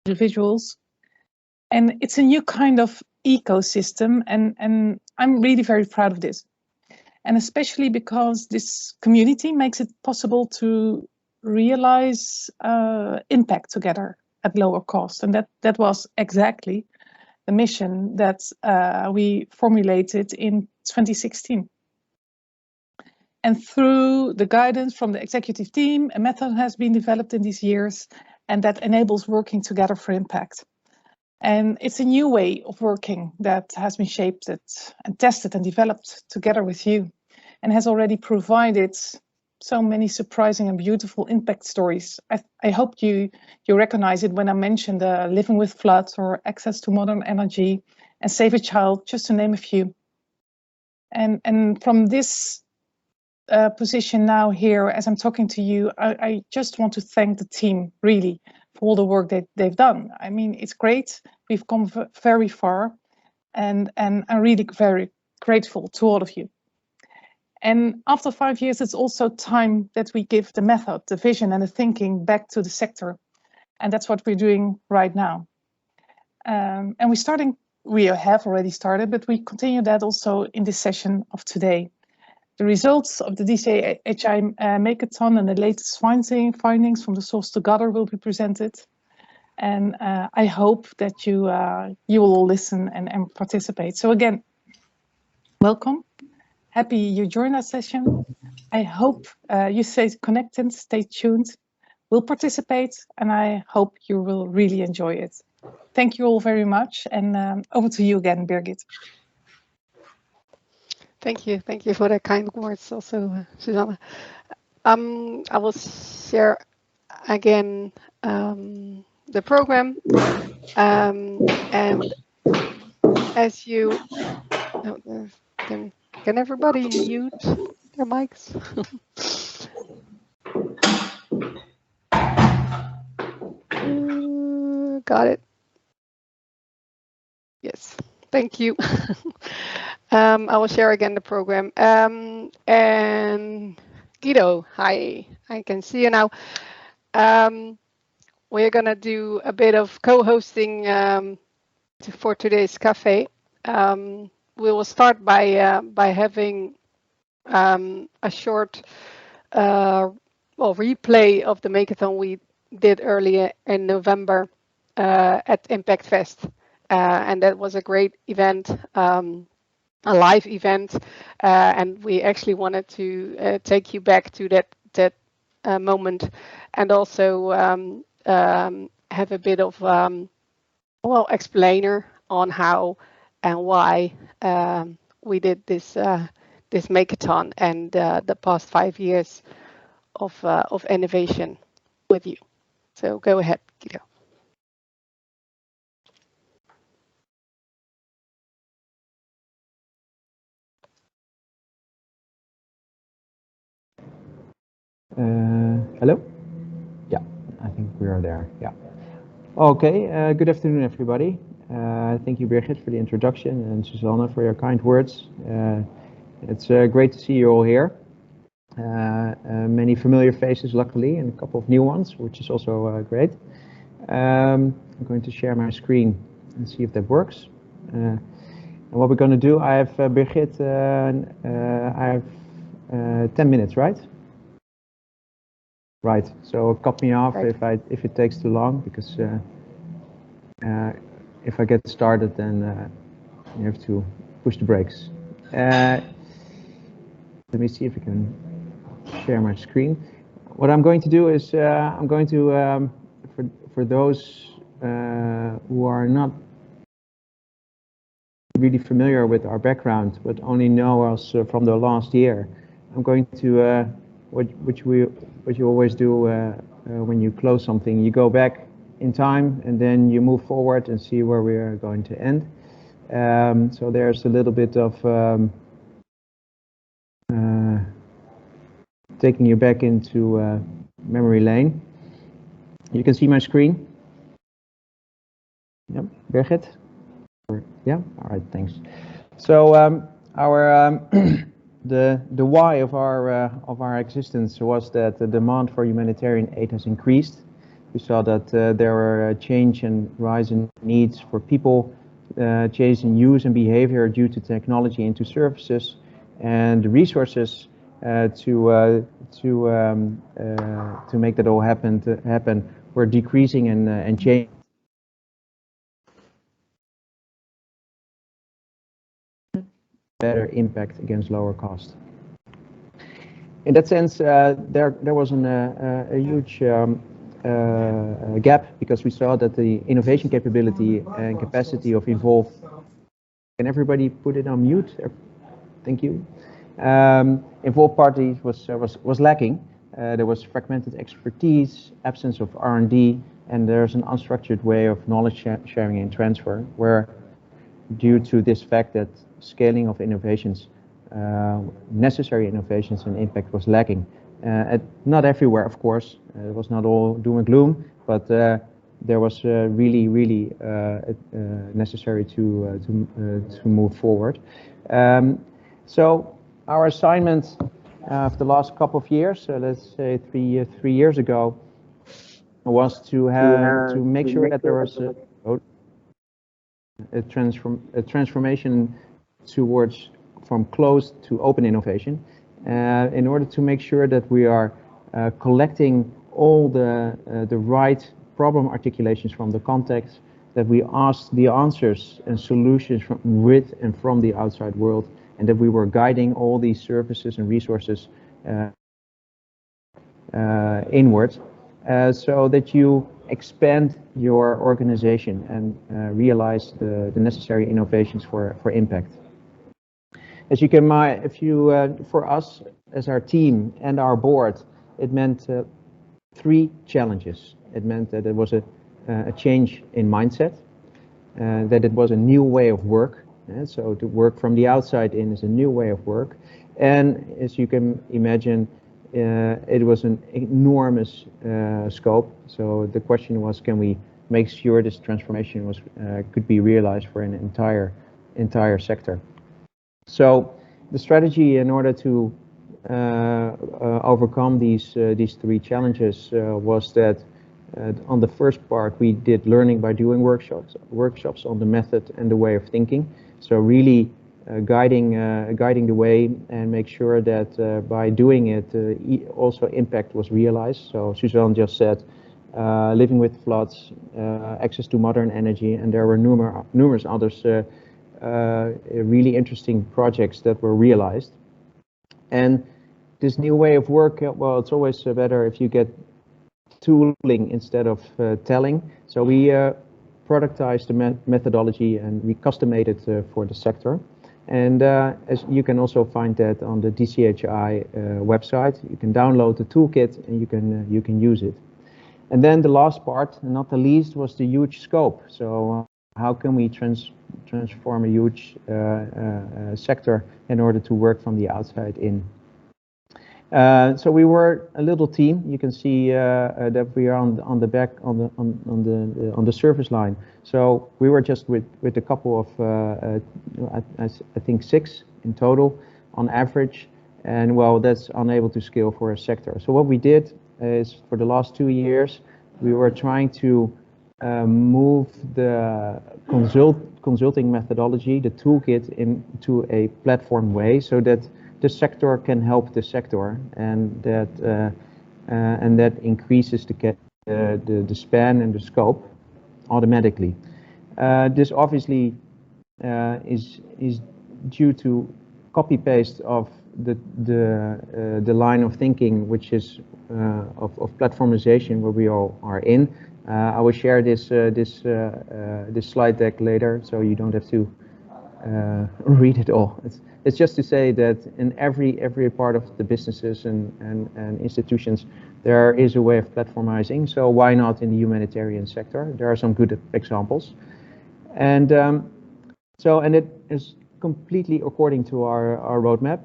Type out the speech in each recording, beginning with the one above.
individuals. And it's a new kind of ecosystem, and I'm really very proud of this. And especially because this community makes it possible to realize impact together at lower cost. And that was exactly the mission that we formulated in 2016. And through the guidance from the executive team, a method has been developed in these years, and that enables working together for impact. And it's a new way of working that has been shaped and tested and developed together with you, and has already provided so many surprising and beautiful impact stories. I hope you recognize it when I mentioned living with floods, or access to modern energy, and Save a Child, just to name a few. And from this position now here, as I'm talking to you, I just want to thank the team really for all the work that they've done. I mean, it's great. We've come very far, and I'm really very grateful to all of you. And after 5 years, it's also time that we give the method, the vision, and the thinking back to the sector. And that's what we're doing right now. And we have already started, but we continue that also in this session of today. The results of the DCHI Makeathon and the latest findings from the Source to Gather will be presented. And I hope that you will all listen and participate. So again, welcome. Happy you joined our session. I hope you stay connected, stay tuned, will participate, and I hope you will really enjoy it. Thank you all very much, and over to you again, Birgit. Thank you for the kind words also, Suzanne. I will share again the program, and as you, can everybody mute their mics? Got it. Yes, thank you. I will share again the program. And Guido, hi, I can see you now. We're gonna do a bit of co-hosting for today's cafe. We will start by having a short replay of the Makeathon we did earlier in November at Impact Fest, and that was a great event. A live event, and we actually wanted to take you back to that moment, and also have a bit of explainer on how and why we did this Makeathon and the past 5 years of innovation with you. So go ahead, Guido. Hello? Yeah, I think we are there. Yeah. Okay, good afternoon, everybody. Thank you, Birgit, for the introduction, and Suzanne for your kind words. It's great to see you all here. Many familiar faces, luckily, and a couple of new ones, which is also great. I'm going to share my screen and see if that works. And what we're going to do, I have Birgit, I have 10 minutes, right? Right, so cut me off if it takes too long, because if I get started, then you have to push the brakes. Let me see if I can share my screen. What I'm going to do is I'm going to, for those who are not really familiar with our background, but only know us from the last year, I'm going to what you always do when you close something, you go back in time and then you move forward and see where we are going to end. So there's a little bit of taking you back into memory lane. You can see my screen. Yep, Birgit? Yeah, all right, thanks. So our the why of our existence was that the demand for humanitarian aid has increased, We saw that there were a change and rise in needs for people, change in use and behavior due to technology into services, and resources to make that all happen were decreasing and changing. Better impact against lower cost. In that sense, there was a huge gap, because we saw that the innovation capability and capacity of Evolve. Can everybody put it on mute? Thank you. Evolve parties was lacking. There was fragmented expertise, absence of R&D, and there's an unstructured way of knowledge sharing and transfer, where due to this fact that scaling of innovations, necessary innovations and impact was lacking. Not everywhere, of course. It was not all doom and gloom, but there was really necessary to move forward. So our assignment of the last couple of years, let's say 3 years ago, was to make sure that there was a transformation towards from closed to open innovation, in order to make sure that we are collecting all the right problem articulations from the context, that we ask the answers and solutions from with and from the outside world, and that we were guiding all these services and resources inwards, so that you expand your organization and realize the necessary innovations for impact. As you can, for us as our team and our board, it meant 3 challenges. It meant that it was a change in mindset, that it was a new way of work. So to work from the outside in is a new way of work, and as you can imagine, it was an enormous scope. So the question was, can we make sure this transformation could be realized for an entire sector? So the strategy in order to overcome these 3 challenges was that on the first part we did learning by doing workshops on the method and the way of thinking. So really guiding the way and make sure that by doing it also impact was realized. So Suzanne just said living with floods, access to modern energy, and there were numerous others really interesting projects that were realized. And this new way of work, well, it's always better if you get tooling instead of telling. So we productized the methodology and we customized it for the sector. And as you can also find that on the DCHI website, you can download the toolkit and you can use it. And then the last part, and not the least, was the huge scope. So how can we transform a huge sector in order to work from the outside in? So we were a little team. You can see that we are on the back on the service line. So we were just with a couple of I think 6 in total on average, and well, that's unable to scale for a sector. So what we did is for the last 2 years we were trying to move the consulting methodology, the toolkit, into a platform way, so that the sector can help the sector, and that increases the span and the scope automatically. This obviously is due to copy paste of the line of thinking, which is of platformization, where we all are in. I will share this slide deck later, so you don't have to read it all. It's just to say that in every part of the businesses and institutions, there is a way of platformizing. So why not in the humanitarian sector? There are some good examples, and it is completely according to our roadmap.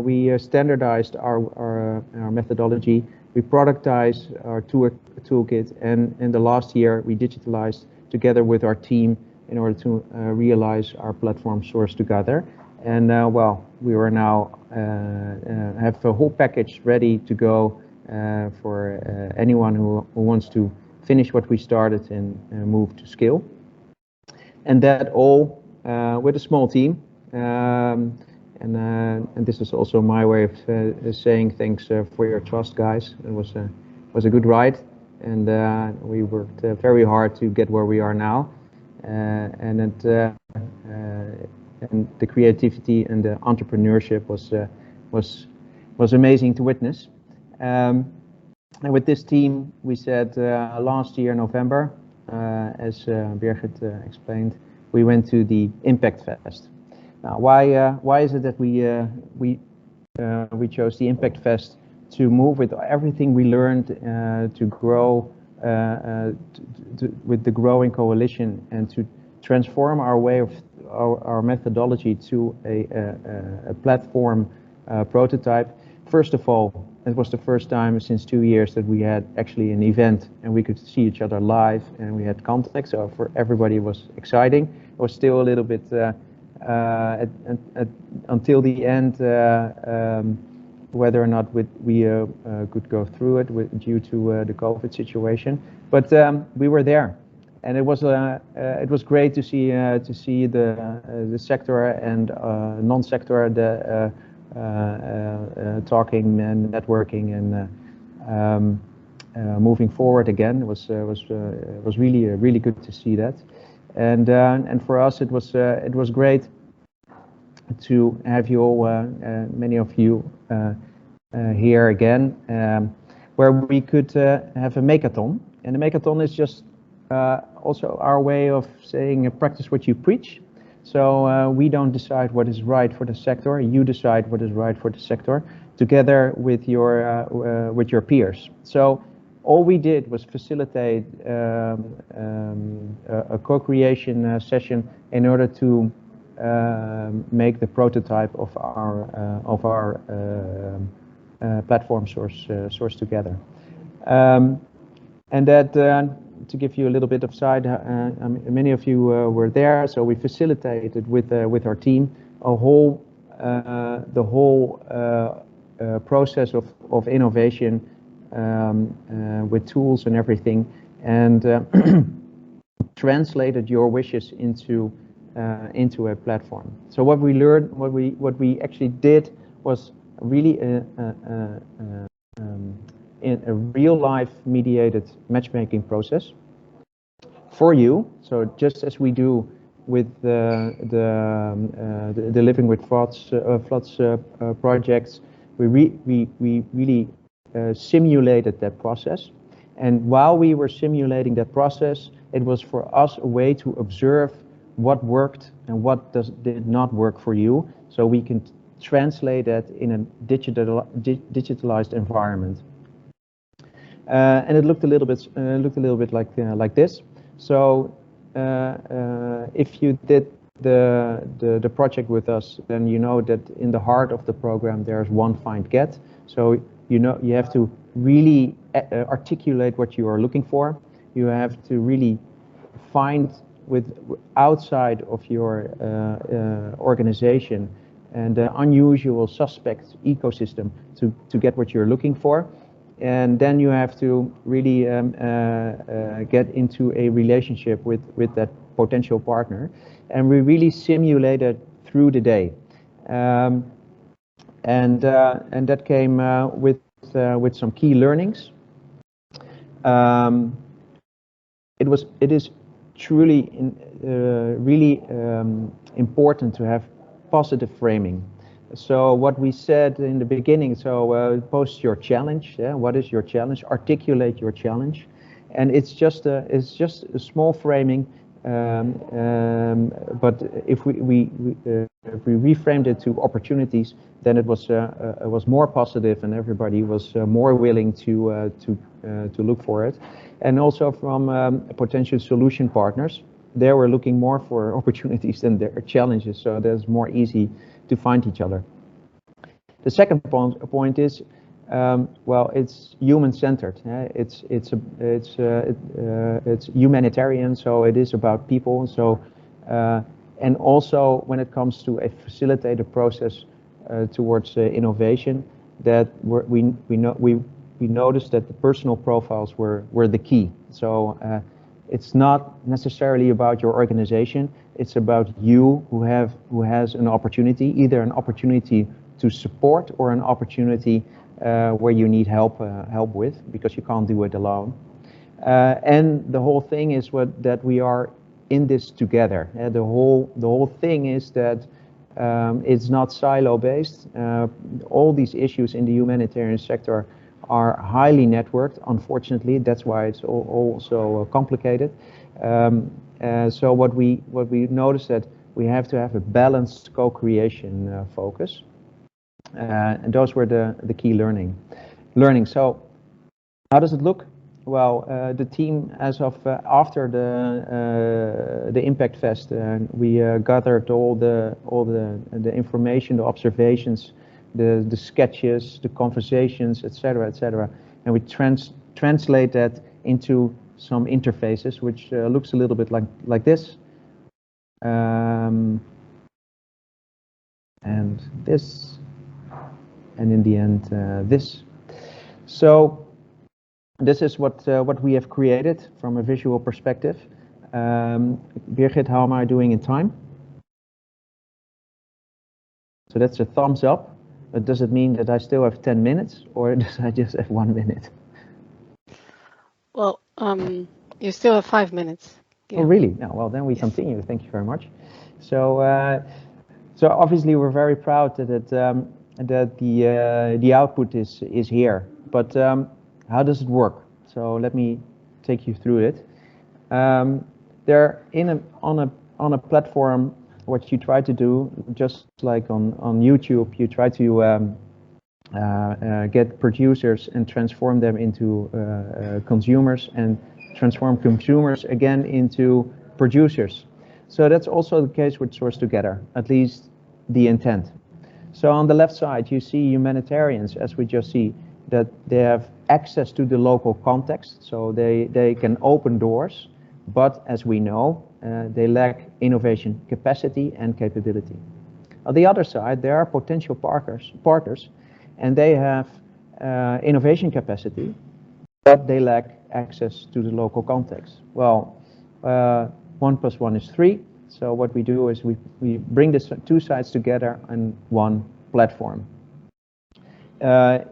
We standardized our methodology. We productized our toolkit, and in the last year we digitalized together with our team in order to realize our platform source together. And well, we are now have a whole package ready to go for anyone who wants to finish what we started and move to scale. And that all with a small team. And this is also my way of saying thanks for your trust, guys. It was a good ride, and we worked very hard to get where we are now. And the creativity and the entrepreneurship was amazing to witness. And with this team, we said last year November, as Birgit explained, we went to the Impact Fest. Now, why is it that we chose the Impact Fest to move with everything we learned to grow with the growing coalition and to transform our way of our methodology to a platform prototype? First of all, it was the first time since 2 years that we had actually an event and we could see each other live and we had contact. So for everybody it was exciting. It was still a little bit until the end whether or not we could go through it due to the COVID situation. But we were there, and it was great to see the sector and non-sector talking and networking and moving forward again. It was really good to see that. And for us it was great to have you all, many of you here again, where we could have a makeathon. And the makeathon is just also our way of saying practice what you preach. So we don't decide what is right for the sector. You decide what is right for the sector together with your peers. So all we did was facilitate a co-creation session in order to make the prototype of our platform source together. And that, to give you a little bit of side, many of you were there, so we facilitated with our team the whole process of innovation with tools and everything, and translated your wishes into a platform. So what we learned, what we actually did was really in a real life mediated matchmaking process for you. So just as we do with the Living with Floods projects, we really simulated that process. And while we were simulating that process, it was for us a way to observe what worked and what did not work for you, so we can translate that in a digitalized environment. And it looked a little bit like this. So if you did the project with us, then you know that in the heart of the program there's one find get. So you have to really articulate what you are looking for. You have to really find outside of your organization and the unusual suspect ecosystem to get what you're looking for. And then you have to really get into a relationship with that potential partner. And we really simulated through the day. And that came with some key learnings. It is truly really important to have positive framing. So what we said in the beginning, post your challenge. Yeah, what is your challenge? Articulate your challenge, and it's just a small framing. But if we reframed it to opportunities, then it was more positive, and everybody was more willing to look for it. And also from potential solution partners, they were looking more for opportunities than their challenges, so that's more easy to find each other. The second point is, well, it's human-centered. It's humanitarian, so it is about people. So, and also when it comes to a facilitated process towards innovation, that we we noticed that the personal profiles were the key. So it's not necessarily about your organization. It's about you who has an opportunity, either an opportunity to support or an opportunity where you need help with, because you can't do it alone. And the whole thing is that we are in this together. The whole thing is that it's not silo-based. All these issues in the humanitarian sector are highly networked. Unfortunately, that's why it's also complicated. So what we noticed that we have to have a balanced co-creation focus, and those were the key learning. So how does it look? Well, the team, as of after the Impact Fest, we gathered all the information, the observations, the sketches, the conversations, etc., and we translate that into some interfaces, which looks a little bit like this, and this, and in the end this. So this is what we have created from a visual perspective. Birgit, how am I doing in time? So that's a thumbs up. But does it mean that I still have 10 minutes, or does I just have 1 minute? Well, you still have 5 minutes. Yeah. Oh, really? No, well, then we continue. Thank you very much. So, so obviously we're very proud that the output is here. But how does it work? So let me take you through it. They're on a platform. What you try to do, just like on YouTube, you try to get producers and transform them into consumers, and transform consumers again into producers. So that's also the case with Source Together, at least the intent. So on the left side, you see humanitarians, as we just see, that they have access to the local context, so they can open doors, but as we know, they lack innovation capacity and capability. On the other side, there are potential partners, and they have innovation capacity, but they lack access to the local context. Well, 1 + 1 is 3. So what we do is we bring the two sides together on one platform.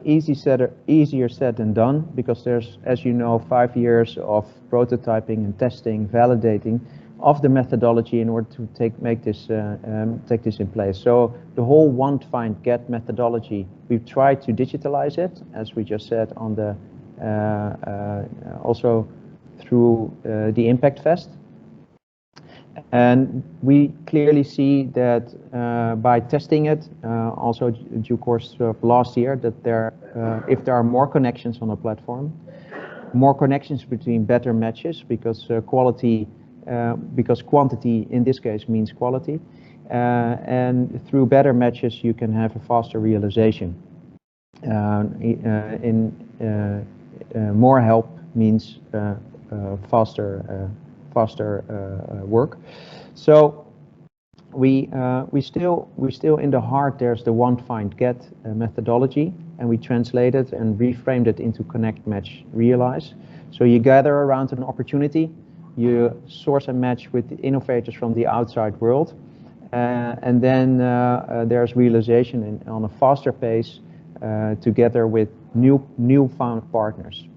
Easier said than done, because there's, as you know, 5 years of prototyping and testing, validating of the methodology in order to take this in place. So the whole want, find, get methodology, we've tried to digitalize it, as we just said, on the also through the Impact Fest. And we clearly see that by testing it, also due course of last year, that if there are more connections on the platform, more connections between better matches, because because quantity in this case means quality, and through better matches you can have a faster realization. More help means faster work. So we still in the heart, there's the want, find, get methodology, and we translate it and reframed it into connect, match, realize. So you gather around an opportunity, you source and match with the innovators from the outside world, and then there's realization on a faster pace together with new-found partners.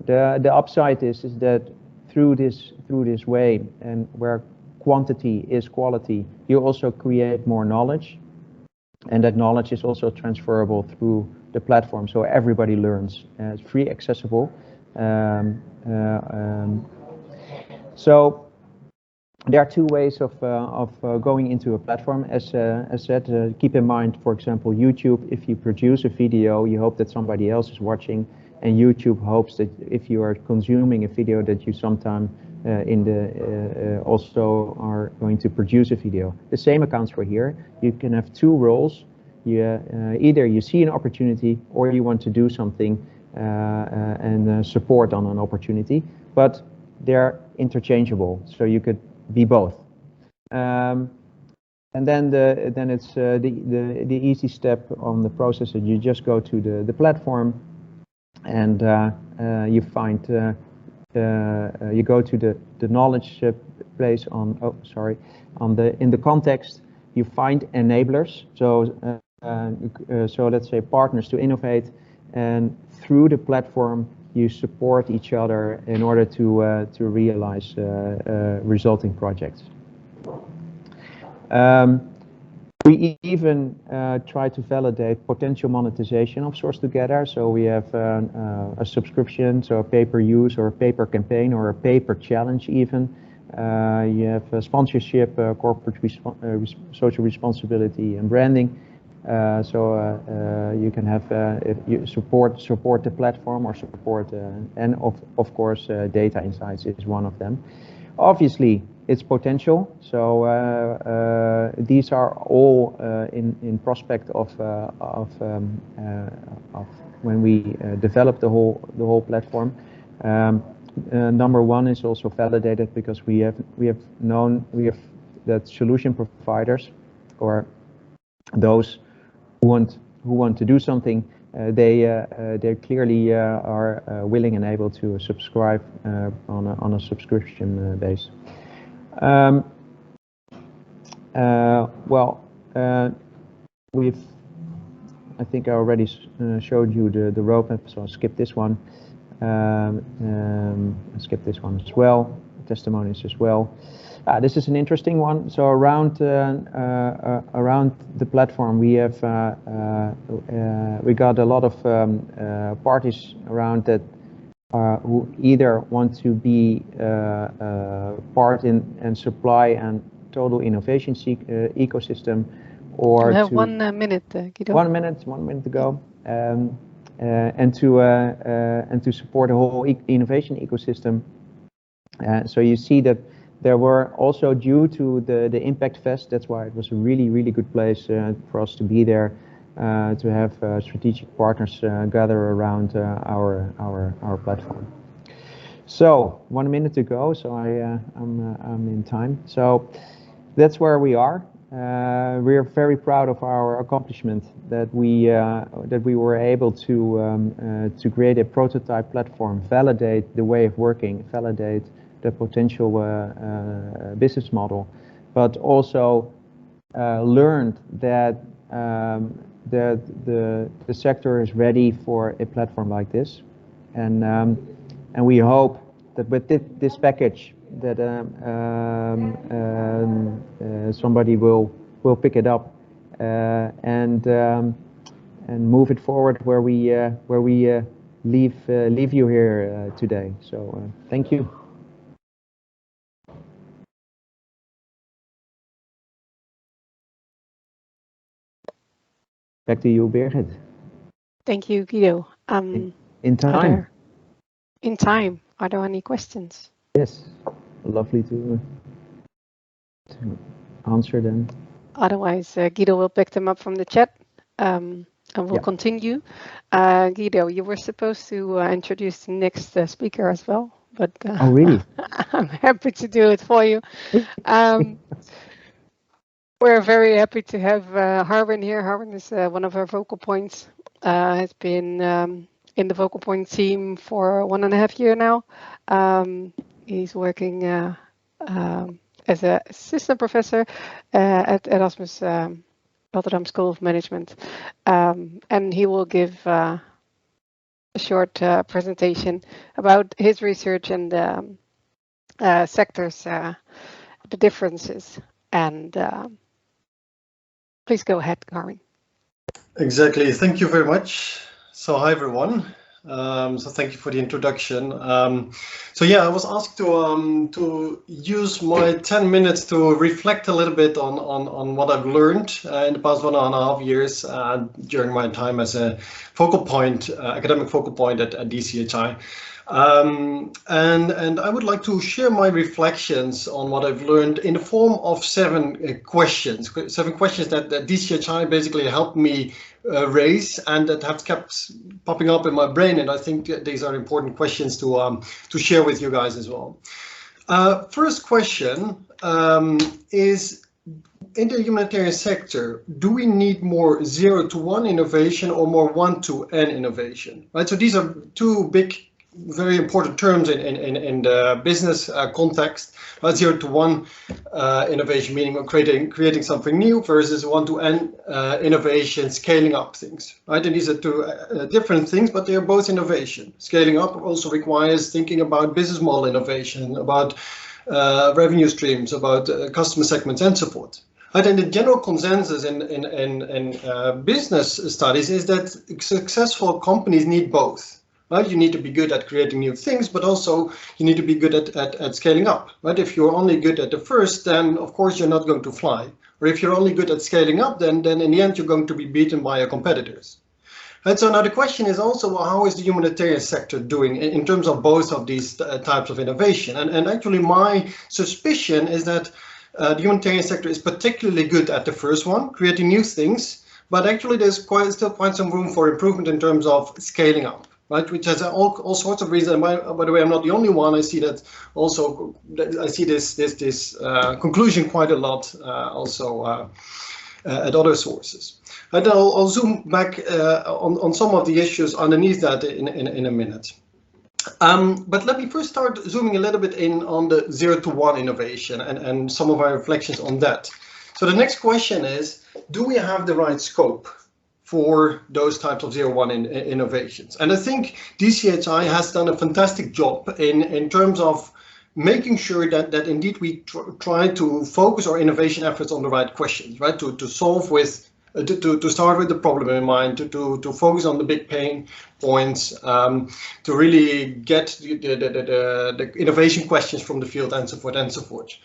The upside is that through this way, and where quantity is quality, you also create more knowledge, and that knowledge is also transferable through the platform, so everybody learns. It's free, accessible. So there are two ways of going into a platform. As said, keep in mind, for example, YouTube, if you produce a video, you hope that somebody else is watching, and YouTube hopes that if you are consuming a video, that you sometime also are going to produce a video. The same accounts for here. You can have two roles. Either you see an opportunity, or you want to do something and support on an opportunity, but they're interchangeable, so you could be both. And then it's the easy step on the process that you just go to the platform, and you find you go to the knowledge place on in the context. You find enablers, so let's say partners to innovate, and through the platform you support each other in order to realize resulting projects. We even try to validate potential monetization of Source Together. So we have a subscription, so a pay-per-use or a pay-per-campaign or a pay-per-challenge even. You have a sponsorship, corporate social responsibility and branding. You can have if you support the platform or support and of course data insights is one of them. Obviously, its potential. So these are all in prospect of when we develop the whole platform. Number one is also validated because we have that solution providers or those who want to do something, they clearly are willing and able to subscribe on a subscription base. I think I already showed you the roadmap, so I'll skip this one. I'll skip this one as well, testimonies as well. This is an interesting one. So around the platform, we have we got a lot of parties around that who either want to be part in and supply and total innovation ecosystem, or we have 1 minute, Guido. 1 minute to go, and to support the whole innovation ecosystem. So you see that there were also, due to the Impact Fest, that's why it was a really good place for us to be there, to have strategic partners gather around our platform. So 1 minute to go, so I'm in time. So that's where we are. We are very proud of our accomplishment that we were able to create a prototype platform, validate the way of working, validate the potential business model, but also learned that the sector is ready for a platform like this, and we hope that with this package that somebody will pick it up and move it forward where we leave you here today. So thank you. Back to you, Birgit. Thank you, Guido. In time. In time. Are there any questions? Yes, lovely to answer them. Otherwise, Guido will pick them up from the chat, and we'll continue. Guido, you were supposed to introduce the next speaker as well, but oh, really? I'm happy to do it for you. We're very happy to have Harwin here. Harwin is one of our Vocal Points. Has been in the Vocal Point team for 1.5 years now. He's working as an assistant professor at Erasmus Rotterdam School of Management. And he will give a short presentation about his research and sectors, the differences. And please go ahead, Harwin. Exactly. Thank you very much. So hi, everyone. So thank you for the introduction. So yeah, I was asked to use my 10 minutes to reflect a little bit on what I've learned in the past 1.5 years during my time as a focal point, academic focal point at DCHI. And I would like to share my reflections on what I've learned in the form of 7 questions. 7 questions that DCHI basically helped me raise and that have kept popping up in my brain. And I think these are important questions to share with you guys as well. First question is, in the humanitarian sector, do we need more 0 to 1 innovation or more 1 to N innovation? Right. So these are two big, very important terms in the business context. 0 to 1 innovation, meaning creating something new, versus 1 to N innovation, scaling up things. Right. And these are two different things, but they are both innovation. Scaling up also requires thinking about business model innovation, about revenue streams, about customer segments, and so forth. Right, and the general consensus in business studies is that successful companies need both. Right, you need to be good at creating new things, but also you need to be good at scaling up. Right, if you're only good at the first, then of course you're not going to fly. Or if you're only good at scaling up, then in the end you're going to be beaten by your competitors. And so now the question is also, well, how is the humanitarian sector doing in terms of both of these types of innovation? And actually my suspicion is that the humanitarian sector is particularly good at the first one, creating new things, but actually there's still quite some room for improvement in terms of scaling up. Right, which has all sorts of reasons. By the way, I'm not the only one. I see that also. I see this conclusion quite a lot also at other sources. And I'll zoom back on some of the issues underneath that in a minute. But let me first start zooming a little bit in on the 0 to 1 innovation and some of our reflections on that. So the next question is, do we have the right scope for those types of 0-1 innovations? And I think DCHI has done a fantastic job in terms of making sure that indeed we try to focus our innovation efforts on the right questions, right? To solve with, to start with the problem in mind, to focus on the big pain points, to really get the innovation questions from the field, and so forth and so forth.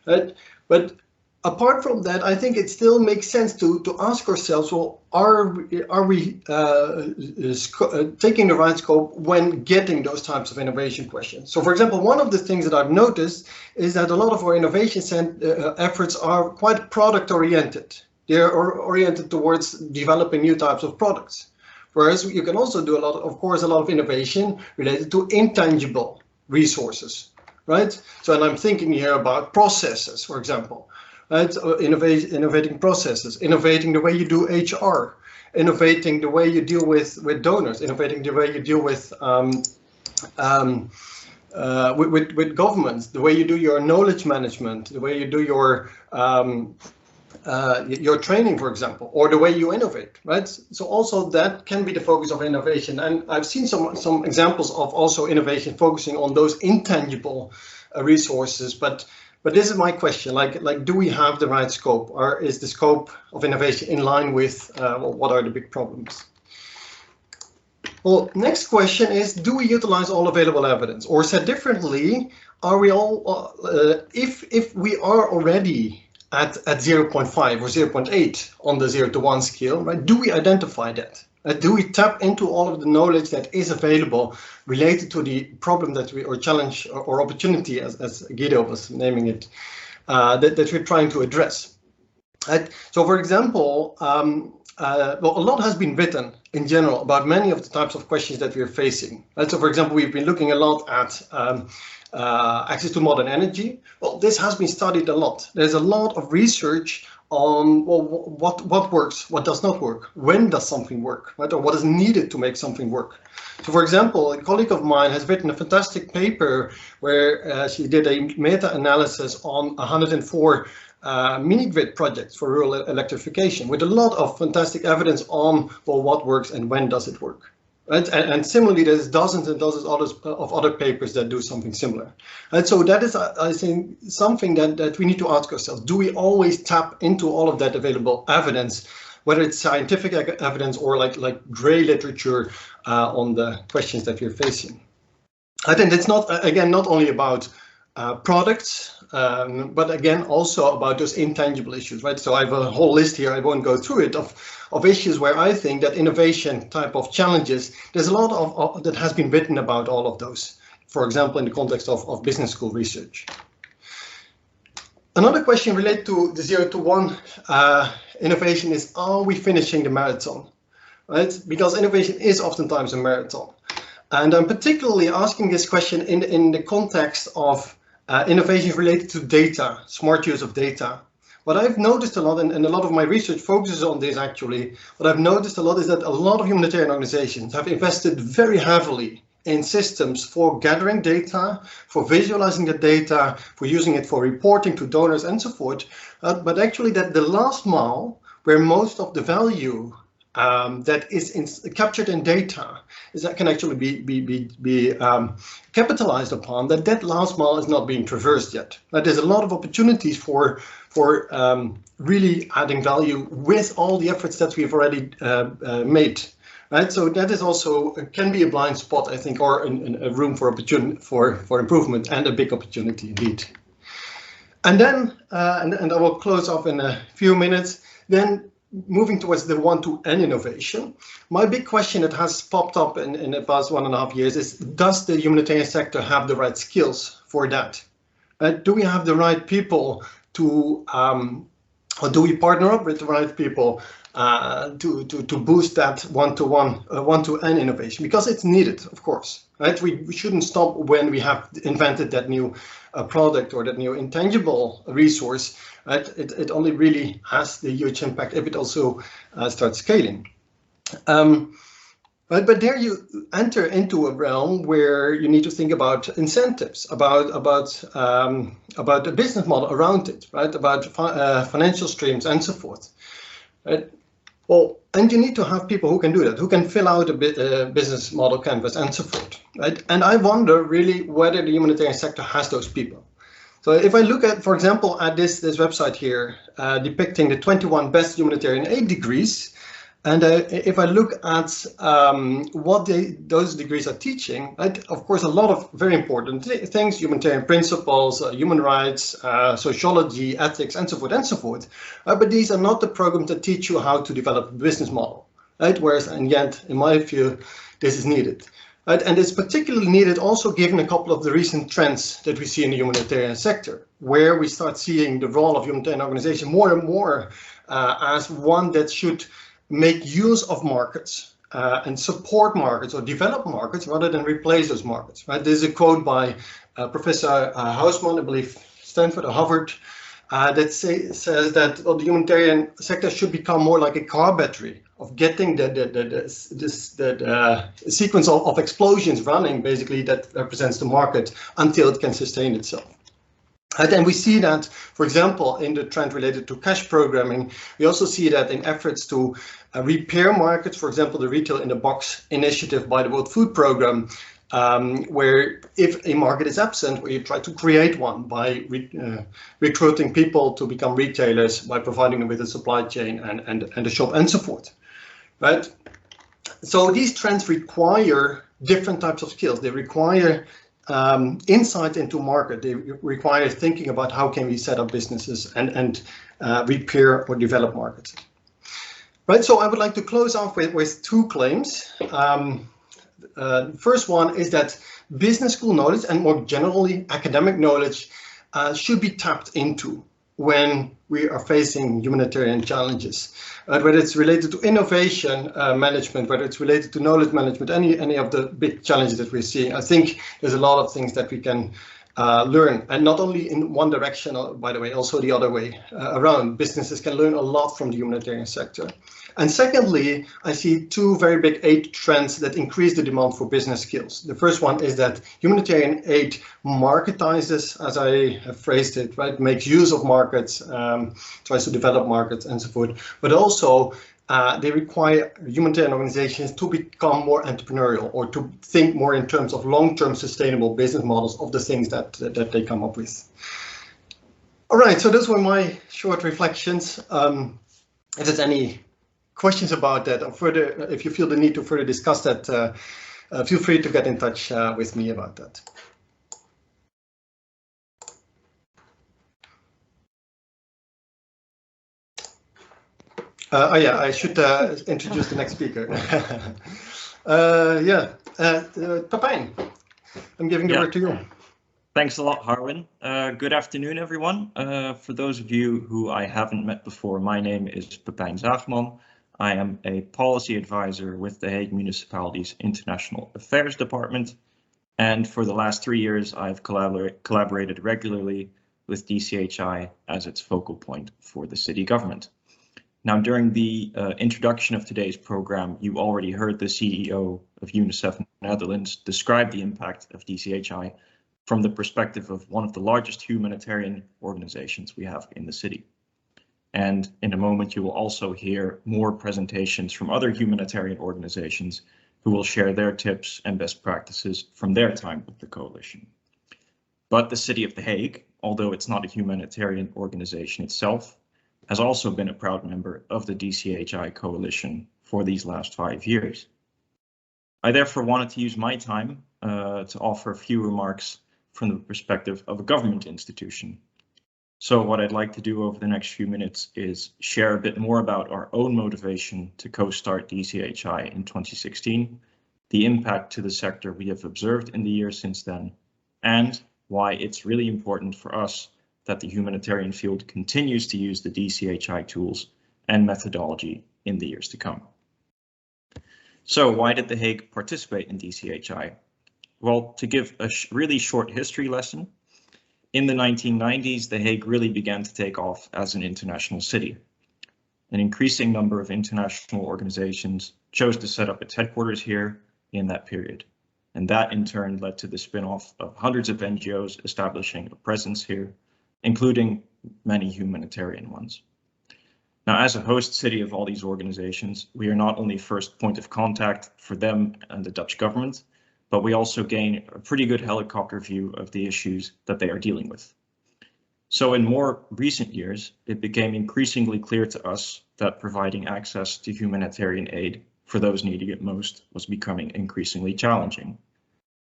Right? But apart from that, I think it still makes sense to ask ourselves, well, are we taking the right scope when getting those types of innovation questions? So, for example, one of the things that I've noticed is that a lot of our innovation efforts are quite product oriented. They're oriented towards developing new types of products. Whereas you can also do a lot of innovation related to intangible resources, right? So, and I'm thinking here about processes, for example. Right? Innovating processes, innovating the way you do HR, innovating the way you deal with donors, innovating the way you deal with governments, the way you do your knowledge management, the way you do your training, for example, or the way you innovate, right? So also that can be the focus of innovation. And I've seen some examples of also innovation focusing on those intangible resources, but this is my question, like, do we have the right scope, or is the scope of innovation in line with what are the big problems? Well, next question is, do we utilize all available evidence? Or said differently, are we all, if we are already at 0.5 or 0.8 on the 0 to 1 scale, right, do we identify that? Do we tap into all of the knowledge that is available related to the problem that we, or challenge or opportunity, as Guido was naming it, that we're trying to address? Right? So, for example, well, a lot has been written in general about many of the types of questions that we're facing. Right? So, for example, we've been looking a lot at access to modern energy. Well, this has been studied a lot. There's a lot of research on, well, what works, what does not work, when does something work, right? Or what is needed to make something work. So, for example, a colleague of mine has written a fantastic paper where she did a meta-analysis on 104 mini-grid projects for rural electrification, with a lot of fantastic evidence on, well, what works and when does it work. Right? And similarly, there's dozens and dozens of other papers that do something similar. And so that is, I think, something that we need to ask ourselves. Do we always tap into all of that available evidence, whether it's scientific evidence or like gray literature on the questions that we're facing? I think it's not, again, not only about products, but again, also about those intangible issues, right? So I have a whole list here, I won't go through it, of issues where I think that innovation type of challenges, there's a lot of that has been written about all of those, for example, in the context of business school research. Another question related to the 0 to 1 innovation is, are we finishing the marathon, right? Because innovation is oftentimes a marathon. And I'm particularly asking this question in the context of innovations related to data, smart use of data, what I've noticed a lot, and a lot of my research focuses on this actually, what I've noticed a lot is that a lot of humanitarian organizations have invested very heavily in systems for gathering data, for visualizing the data, for using it for reporting to donors and so forth. But actually that the last mile, where most of the value that is captured in data is that can actually be capitalized upon, that last mile is not being traversed yet. But there's a lot of opportunities for really adding value with all the efforts that we've already made. Right, so that is also can be a blind spot, I think, or a room for opportunity for improvement, and a big opportunity indeed. And then, and I will close off in a few minutes. Then, moving towards the one-to-N innovation, my big question that has popped up in the past 1.5 years is: does the humanitarian sector have the right skills for that? Do we have the right people to, or do we partner up with the right people to boost that one-to-N innovation, because it's needed, of course, right? We shouldn't stop when we have invented that new product or that new intangible resource, right? It only really has the huge impact if it also starts scaling. But there you enter into a realm where you need to think about incentives, about the business model around it, right? About financial streams and so forth. Right? Well, and you need to have people who can do that, who can fill out a business model canvas and so forth, right? And I wonder really whether the humanitarian sector has those people. So if I look at, for example, at this website here, depicting the 21 best humanitarian aid degrees, and if I look at what those degrees are teaching, right, of course, a lot of very important things: humanitarian principles, human rights, sociology, ethics, and so forth, but these are not the programs that teach you how to develop a business model, right? Whereas, and yet, in my view, this is needed. Right? And it's particularly needed also given a couple of the recent trends that we see in the humanitarian sector, where we start seeing the role of humanitarian organization more and more as one that should make use of markets and support markets or develop markets rather than replace those markets. Right? There's a quote by Professor Hausman, I believe Stanford or Harvard, that says that the humanitarian sector should become more like a car battery of getting the sequence of explosions running, basically, that represents the market until it can sustain itself. And then we see that, for example, in the trend related to cash programming, we also see that in efforts to repair markets, for example, the Retail in the Box initiative by the World Food Programme, where if a market is absent, where you try to create one by recruiting people to become retailers, by providing them with a supply chain and a shop and so forth, right? So these trends require different types of skills. They require insight into market. They require thinking about how can we set up businesses and repair or develop markets. Right, so I would like to close off with two claims. First one is that business school knowledge and more generally academic knowledge should be tapped into when we are facing humanitarian challenges, whether it's related to innovation management, whether it's related to knowledge management, any of the big challenges that we're seeing. I think there's a lot of things that we can learn, and not only in one direction, by the way, also the other way around. Businesses can learn a lot from the humanitarian sector. And secondly, I see two very big aid trends that increase the demand for business skills. The first one is that humanitarian aid marketizes, as I have phrased it, right, makes use of markets, tries to develop markets and so forth, but also they require humanitarian organizations to become more entrepreneurial or to think more in terms of long-term sustainable business models of the things that they come up with. All right, so those were my short reflections. If there's any questions about that, or further, if you feel the need to further discuss that, feel free to get in touch with me about that. Oh yeah, I should introduce the next speaker. Pepijn, I'm giving the word to you. Thanks a lot, Harwin. Good afternoon, everyone. For those of you who I haven't met before, my name is Pepijn Zaagman. I am a policy advisor with the Hague Municipality's International Affairs Department. And for the last 3 years, I've collaborated regularly with DCHI as its focal point for the city government. Now, during the introduction of today's program, you already heard the CEO of UNICEF Netherlands describe the impact of DCHI from the perspective of one of the largest humanitarian organizations we have in the city. And in a moment, you will also hear more presentations from other humanitarian organizations who will share their tips and best practices from their time with the coalition. But the City of The Hague, although it's not a humanitarian organization itself, has also been a proud member of the DCHI coalition for these last 5 years. I therefore wanted to use my time to offer a few remarks from the perspective of a government institution. So what I'd like to do over the next few minutes is share a bit more about our own motivation to co-start DCHI in 2016, the impact to the sector we have observed in the years since then, and why it's really important for us that the humanitarian field continues to use the DCHI tools and methodology in the years to come. So why did The Hague participate in DCHI? Well, to give a really short history lesson, in the 1990s, The Hague really began to take off as an international city. An increasing number of international organizations chose to set up its headquarters here in that period. And that in turn led to the spin-off of hundreds of NGOs establishing a presence here, including many humanitarian ones. Now, as a host city of all these organizations, we are not only first point of contact for them and the Dutch government, but we also gain a pretty good helicopter view of the issues that they are dealing with. So in more recent years, it became increasingly clear to us that providing access to humanitarian aid for those needing it most was becoming increasingly challenging.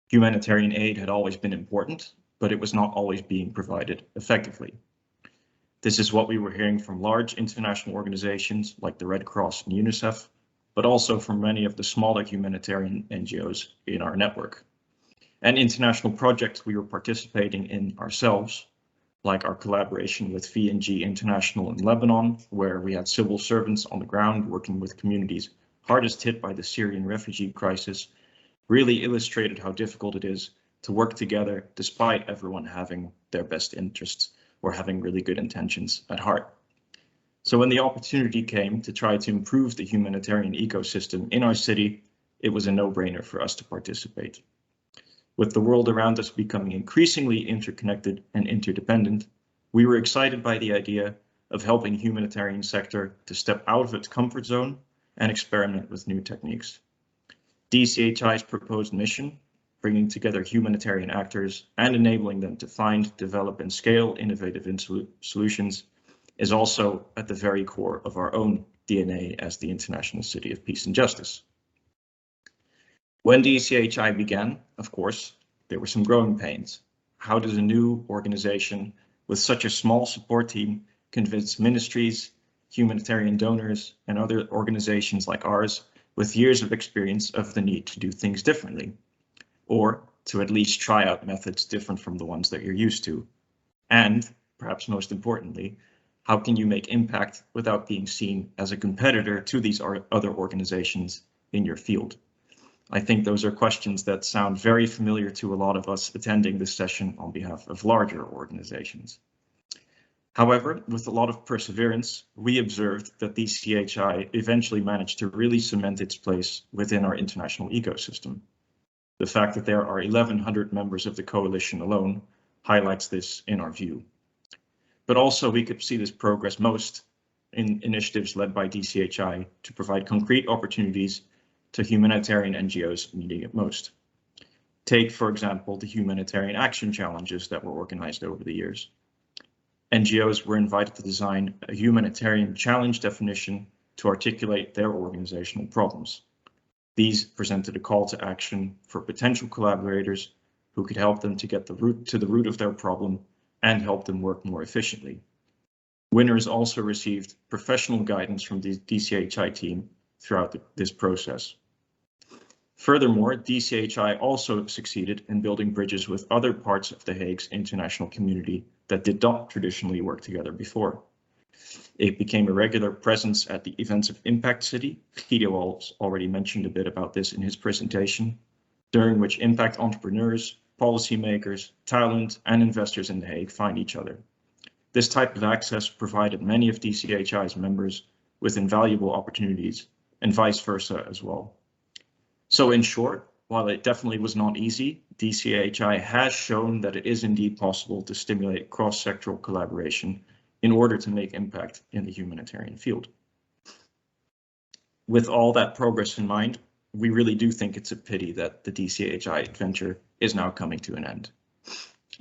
Humanitarian aid had always been important, but it was not always being provided effectively. This is what we were hearing from large international organizations like the Red Cross and UNICEF, but also from many of the smaller humanitarian NGOs in our network. And international projects we were participating in ourselves, like our collaboration with V&G International in Lebanon, where we had civil servants on the ground working with communities hardest hit by the Syrian refugee crisis, really illustrated how difficult it is to work together despite everyone having their best interests or having really good intentions at heart. So when the opportunity came to try to improve the humanitarian ecosystem in our city, it was a no-brainer for us to participate. With the world around us becoming increasingly interconnected and interdependent, we were excited by the idea of helping the humanitarian sector to step out of its comfort zone and experiment with new techniques. DCHI's proposed mission, bringing together humanitarian actors and enabling them to find, develop, and scale innovative solutions, is also at the very core of our own DNA as the International City of Peace and Justice. When DCHI began, of course, there were some growing pains. How does a new organization with such a small support team convince ministries, humanitarian donors, and other organizations like ours with years of experience of the need to do things differently, or to at least try out methods different from the ones that you're used to? And, perhaps most importantly, how can you make impact without being seen as a competitor to these other organizations in your field? I think those are questions that sound very familiar to a lot of us attending this session on behalf of larger organizations. However, with a lot of perseverance, we observed that DCHI eventually managed to really cement its place within our international ecosystem. The fact that there are 1,100 members of the coalition alone highlights this in our view. But also we could see this progress most in initiatives led by DCHI to provide concrete opportunities to humanitarian NGOs needing it most. Take, for example, the humanitarian action challenges that were organized over the years. NGOs were invited to design a humanitarian challenge definition to articulate their organizational problems. These presented a call to action for potential collaborators who could help them to get to the root of their problem and help them work more efficiently. Winners also received professional guidance from the DCHI team throughout this process. Furthermore, DCHI also succeeded in building bridges with other parts of The Hague's international community that did not traditionally work together before. It became a regular presence at the events of Impact City. Guido already mentioned a bit about this in his presentation, during which impact entrepreneurs, policymakers, talent, and investors in The Hague find each other This type of access provided many of DCHI's members with invaluable opportunities, and vice versa as well. So in short, while it definitely was not easy, DCHI has shown that it is indeed possible to stimulate cross-sectoral collaboration in order to make impact in the humanitarian field. With all that progress in mind, we really do think it's a pity that the DCHI adventure is now coming to an end.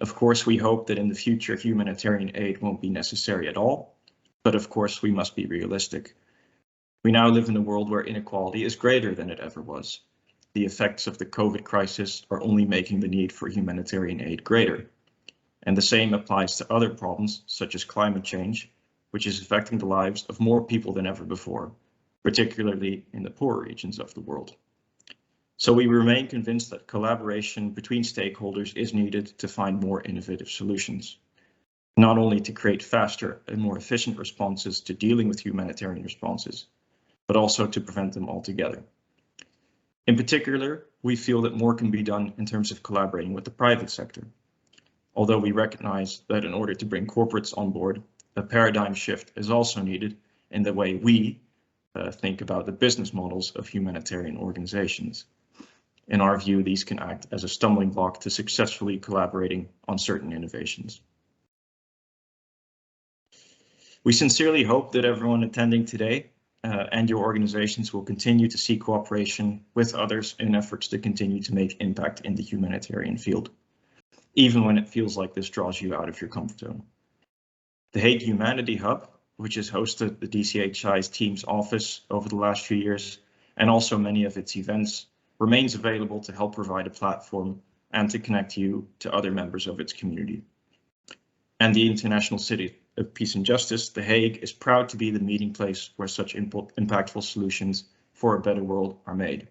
Of course, we hope that in the future humanitarian aid won't be necessary at all, but of course we must be realistic. We now live in a world where inequality is greater than it ever was. The effects of the COVID crisis are only making the need for humanitarian aid greater. And the same applies to other problems, such as climate change, which is affecting the lives of more people than ever before, particularly in the poorer regions of the world. So we remain convinced that collaboration between stakeholders is needed to find more innovative solutions, not only to create faster and more efficient responses to dealing with humanitarian responses, but also to prevent them altogether. In particular, we feel that more can be done in terms of collaborating with the private sector. Although we recognize that in order to bring corporates on board, a paradigm shift is also needed in the way we think about the business models of humanitarian organizations. In our view, these can act as a stumbling block to successfully collaborating on certain innovations. We sincerely hope that everyone attending today and your organizations will continue to seek cooperation with others in efforts to continue to make impact in the humanitarian field, even when it feels like this draws you out of your comfort zone. The Hague Humanity Hub, which has hosted the DCHI's team's office over the last few years, and also many of its events, remains available to help provide a platform and to connect you to other members of its community. And the International City of Peace and Justice, The Hague, is proud to be the meeting place where such impactful solutions for a better world are made.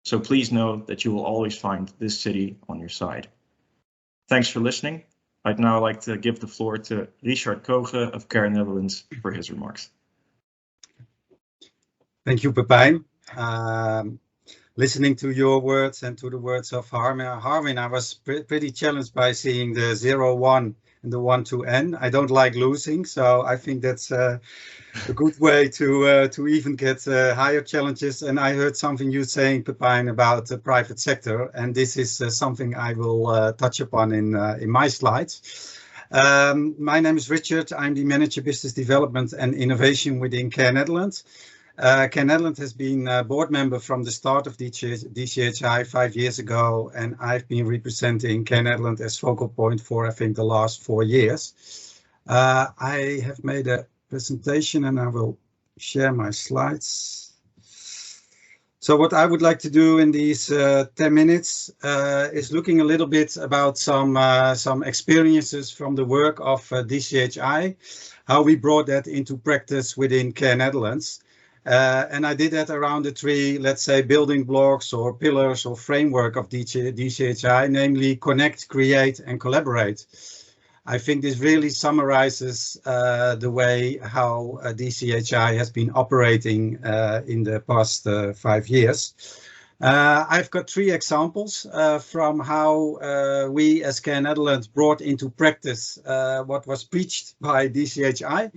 So please know that you will always find this city on your side. Thanks for listening. I'd now like to give the floor to Richard Kooge of CARE Netherlands for his remarks. Thank you, Pepijn. Listening to your words and to the words of Harwin, I was pretty challenged by seeing the 0-1 and the 1-N. I don't like losing, so I think that's a good way to even get higher challenges. And I heard something you saying, Pepijn, about the private sector, and this is something I will touch upon in my slides. My name is Richard. I'm the Manager Business Development and Innovation within CARE Netherlands. CARE Netherlands has been a board member from the start of DCHI 5 years ago, and I've been representing CARE Netherlands as focal point for, I think, the last 4 years. I have made a presentation and I will share my slides. So what I would like to do in these 10 minutes is looking a little bit about some experiences from the work of DCHI, how we brought that into practice within CARE Netherlands. And I did that around the 3, let's say, building blocks or pillars or framework of DCHI, namely connect, create and collaborate. I think this really summarizes the way how DCHI has been operating in the past 5 years. I've got 3 examples from how we as CARE Netherlands brought into practice what was preached by DCHI.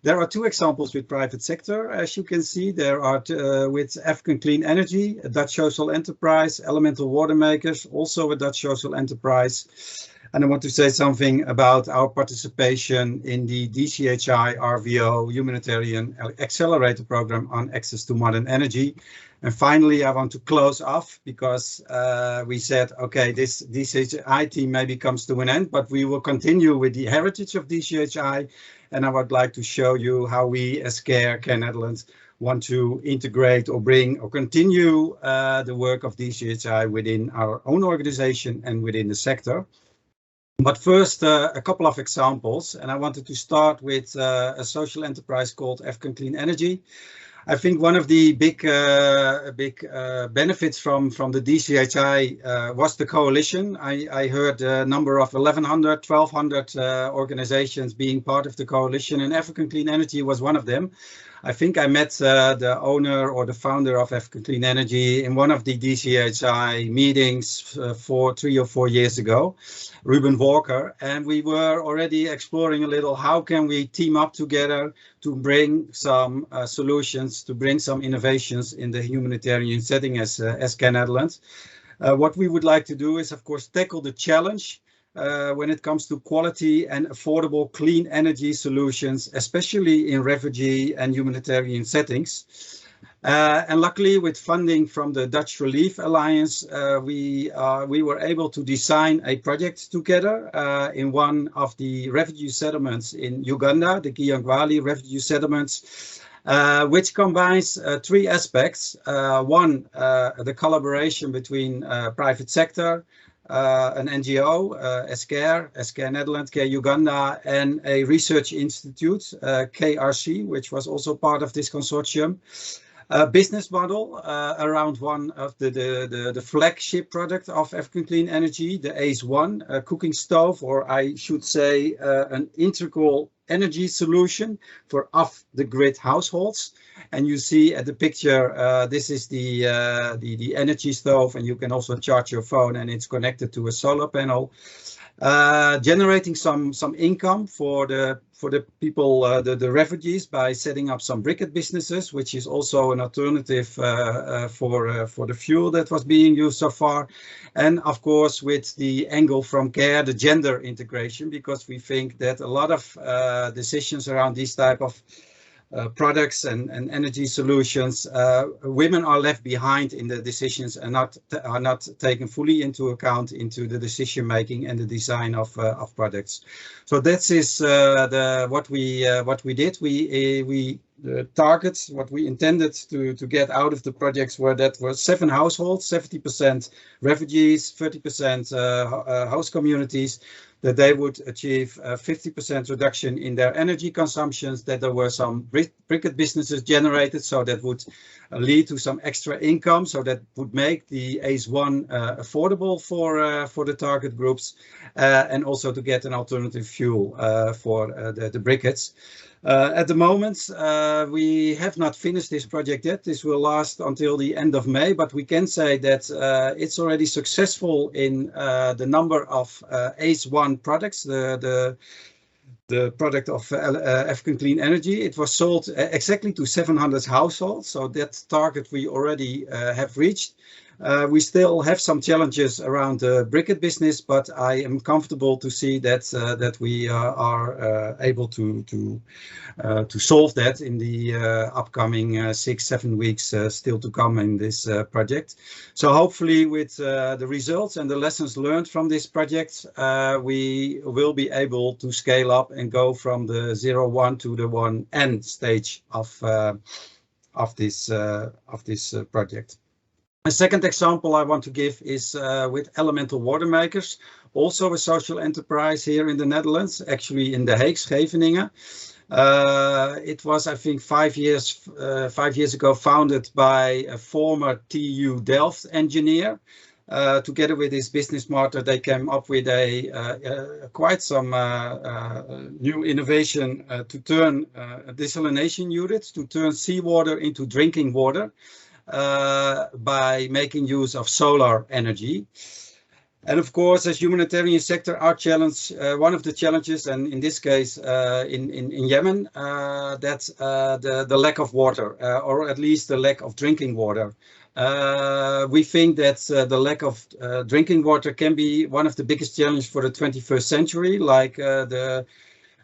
There are 2 examples with private sector. As you can see, there are with African Clean Energy, a Dutch social enterprise, Elemental Water Makers, also a Dutch social enterprise. And I want to say something about our participation in the DCHI RVO Humanitarian Accelerator Program on access to modern energy. And finally, I want to close off because we said, okay, this DCHI team maybe comes to an end, but we will continue with the heritage of DCHI. And I would like to show you how we as CARE Netherlands want to integrate or bring or continue the work of DCHI within our own organization and within the sector. But first, a couple of examples, and I wanted to start with a social enterprise called African Clean Energy. I think one of the big benefits from the DCHI was the coalition. I heard a number of 1,100, 1,200 organizations being part of the coalition, and African Clean Energy was one of them. I think I met the owner or the founder of African Clean Energy in one of the DCHI meetings 3 or 4 years ago, Ruben Walker, and we were already exploring a little how can we team up together to bring some solutions, to bring some innovations in the humanitarian setting as Netherlands. What we would like to do is, of course, tackle the challenge when it comes to quality and affordable clean energy solutions, especially in refugee and humanitarian settings. And luckily, with funding from the Dutch Relief Alliance, we were able to design a project together in one of the refugee settlements in Uganda, the Kiangwali refugee settlements, which combines 3 aspects. One, the collaboration between private sector, an NGO, SCARE Netherlands, CARE Uganda, and a research institute, KRC, which was also part of this consortium. Business model around one of the flagship product of African Clean Energy, the ACE1, a cooking stove, or I should say an integral energy solution for off-the-grid households. And you see at the picture, this is the energy stove, and you can also charge your phone, and it's connected to a solar panel, generating some income for the people, the refugees, by setting up some briquette businesses, which is also an alternative for the fuel that was being used so far. And of course, with the angle from CARE, the gender integration, because we think that a lot of decisions around these type of products and energy solutions, women are left behind in the decisions and are not taken fully into account into the decision making and the design of products. So that is what we did. We targets what we intended to get out of the projects were 7 households, 70% refugees, 30% host communities, that they would achieve 50% reduction in their energy consumptions, that there were some briquette businesses generated, so that would lead to some extra income, so that would make the ACE1 affordable for the target groups, and also to get an alternative fuel for the briquettes. At the moment, we have not finished this project yet. This will last until the end of May, but we can say that it's already successful in the number of ACE1 products, the product of African Clean Energy. It was sold exactly to 700 households, so that target we already have reached. We still have some challenges around the briquette business, but I am comfortable to see that we are able to solve that in the upcoming 6-7 weeks still to come in this project. So hopefully, with the results and the lessons learned from this project, we will be able to scale up and go from the 0-1 to the 1N stage of this project. A second example I want to give is with Elemental Water Makers, also a social enterprise here in the Netherlands, actually in The Hague, Scheveningen. It was, I think, 5 years ago, founded by a former TU Delft engineer. Together with his business partner, they came up with quite some new innovation to turn a desalination unit, to turn seawater into drinking water. By making use of solar energy. And of course, as humanitarian sector, our challenge, one of the challenges, and in this case in Yemen, that's the lack of water, or at least the lack of drinking water. We think that the lack of drinking water can be one of the biggest challenges for the 21st century, like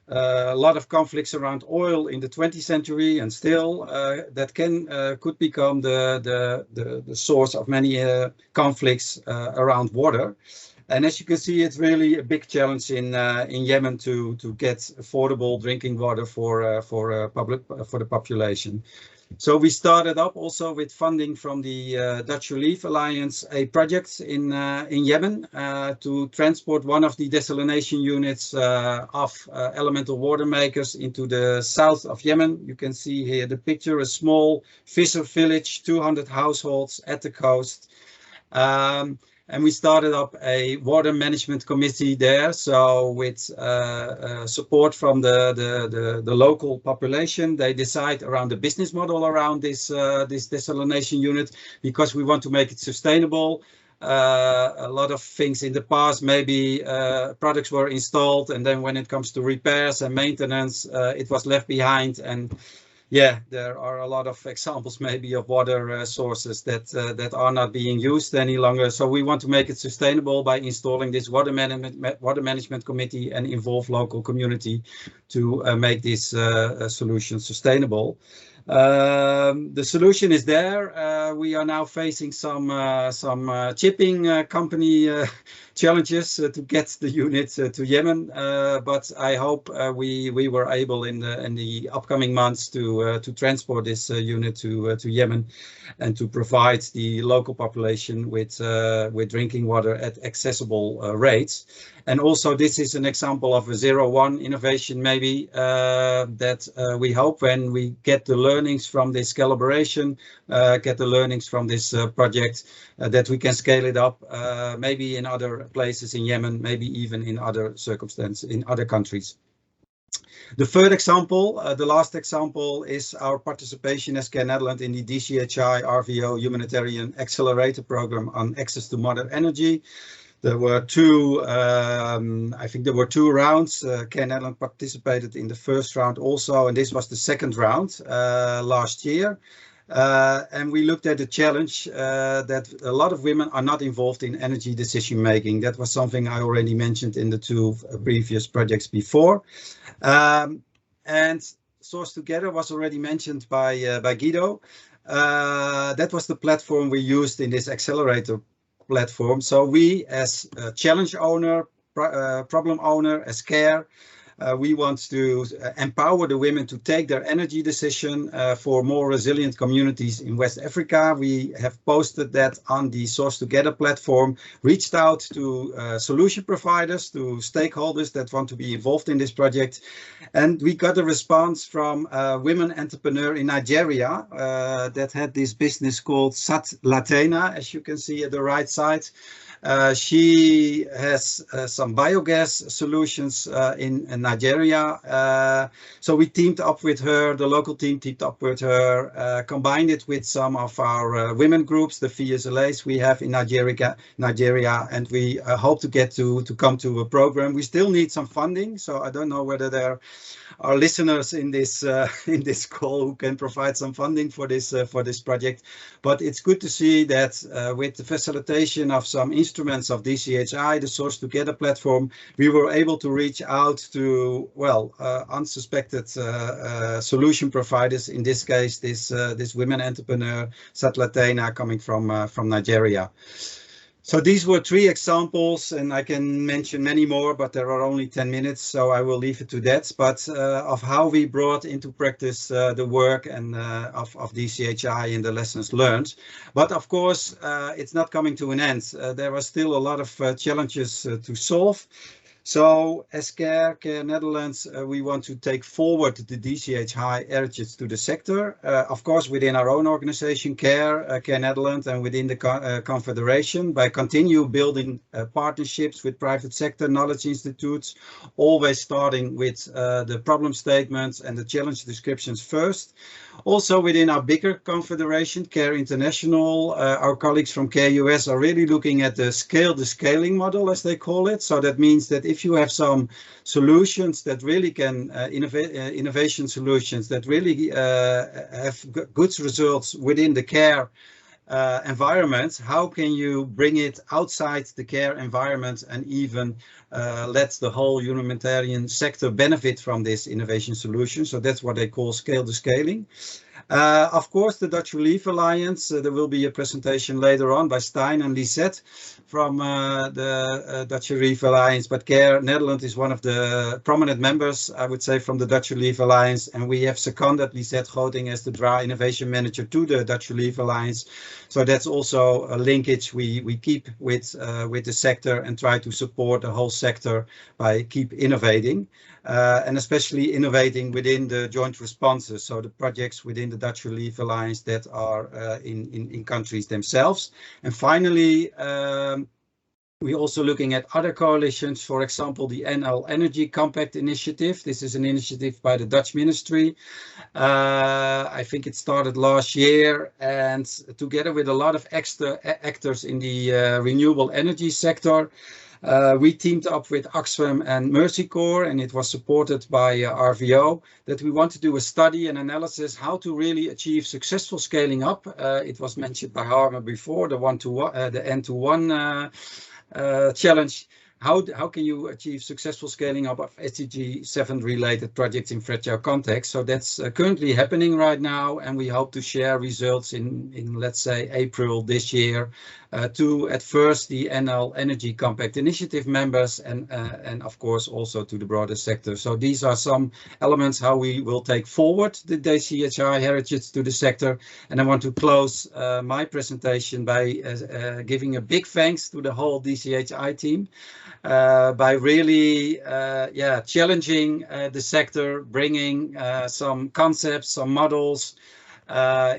a lot of conflicts around oil in the 20th century, and still that could become the source of many conflicts around water. And as you can see, it's really a big challenge in Yemen to get affordable drinking water for the population. So we started up also with funding from the Dutch Relief Alliance, a project in Yemen to transport one of the desalination units of elemental water makers into the south of Yemen. You can see here the picture, a small fisher village, 200 households at the coast. And we started up a water management committee there. So with support from the local population, they decide around the business model around this desalination unit, because we want to make it sustainable. A lot of things in the past, maybe products were installed, and then when it comes to repairs and maintenance, it was left behind. And yeah, there are a lot of examples maybe of water sources that are not being used any longer. So we want to make it sustainable by installing this water management committee and involve local community to make this solution sustainable. The solution is there. We are now facing some shipping company challenges to get the unit to Yemen, but I hope we were able in the upcoming months to transport this unit to Yemen and to provide the local population with drinking water at accessible rates. And also, this is an example of a 0-1 innovation, maybe that we hope when we get the learnings from this collaboration, get the learnings from this project, that we can scale it up, maybe in other places in Yemen, maybe even in other circumstances, in other countries. The third example, the last example, is our participation as Care Netherlands in the DCHI RVO Humanitarian Accelerator Program on access to modern energy. There were two, I think there were 2 rounds. Care Netherlands participated in the first round also, and this was the second round last year. And we looked at the challenge that a lot of women are not involved in energy decision making. That was something I already mentioned in the 2 previous projects before. And Source Together was already mentioned by Guido. That was the platform we used in this accelerator platform. So we, as a challenge owner, problem owner, as Care, we want to empower the women to take their energy decision for more resilient communities in West Africa. We have posted that on the Source Together platform, reached out to solution providers, to stakeholders that want to be involved in this project. And we got a response from a women entrepreneur in Nigeria that had this business called Sat Latena, as you can see at the right side. She has some biogas solutions in Nigeria. So we teamed up with her, the local team teamed up with her, combined it with some of our women groups, the VSLAs we have in Nigeria, and we hope to get to come to a program. We still need some funding, so I don't know whether there are listeners in this call who can provide some funding for this project. But it's good to see that with the facilitation of some instruments of DCHI, the Source Together platform, we were able to reach out to, well, unsuspected solution providers. In this case, this women entrepreneur, Sat Latena, coming from Nigeria. So these were 3 examples, and I can mention many more, but there are only 10 minutes, so I will leave it to that. But of how we brought into practice the work and of DCHI and the lessons learned. But of course, it's not coming to an end. There are still a lot of challenges to solve. So as Care Netherlands, we want to take forward the DCHI heritage to the sector. Of course, within our own organization, Care Netherlands, and within the Confederation, by continue building partnerships with private sector knowledge institutes, always starting with the problem statements and the challenge descriptions first. Also within our bigger confederation, Care International, our colleagues from Care US are really looking at the scaling model, as they call it. So that means that if you have some solutions that really can, innovation solutions that really have good results within the care environment, how can you bring it outside the care environment and even let the whole humanitarian sector benefit from this innovation solution? So that's what they call scale the scaling. Of course, the Dutch Relief Alliance, there will be a presentation later on by Stijn and Lisette from the Dutch Relief Alliance, but CARE Netherlands is one of the prominent members, I would say, from the Dutch Relief Alliance, and we have seconded Lisette Groting as the DRA Innovation Manager to the Dutch Relief Alliance. So that's also a linkage we keep with the sector and try to support the whole sector by keep innovating. And especially innovating within the joint responses, so the projects within the Dutch Relief Alliance that are in countries themselves. And finally, we're also looking at other coalitions, for example, the NL Energy Compact Initiative. This is an initiative by the Dutch Ministry. I think it started last year, and together with a lot of extra actors in the renewable energy sector, we teamed up with Oxfam and Mercy Corps, and it was supported by RVO, that we want to do a study and analysis how to really achieve successful scaling up. It was mentioned by Harma before, the N-to-1 challenge. How can you achieve successful scaling up of SDG 7 related projects in fragile context? So that's currently happening right now, and we hope to share results in let's say April this year to at first the NL Energy Compact Initiative members and of course also to the broader sector. So these are some elements how we will take forward the DCHI heritage to the sector. And I want to close my presentation by giving a big thanks to the whole DCHI team. By really challenging the sector, bringing some concepts, some models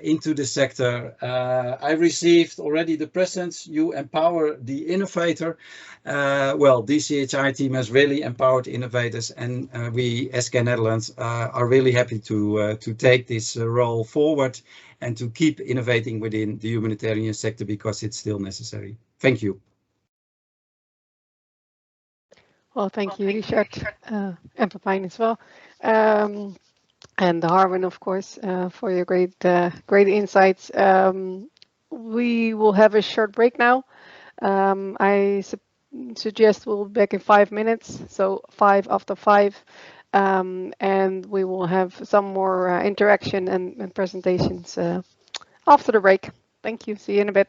into the sector. I received already the presence, you empower the innovator. Well, DCHI team has really empowered innovators, and we as CARE Netherlands are really happy to take this role forward and to keep innovating within the humanitarian sector because it's still necessary. Thank you. Well, thank you, Richard, and Pepijn as well, and Harwin, of course, for your great insights. We will have a short break now. I suggest we'll be back in 5 minutes, so 5 after 5, and we will have some more interaction and presentations after the break. Thank you. See you in a bit.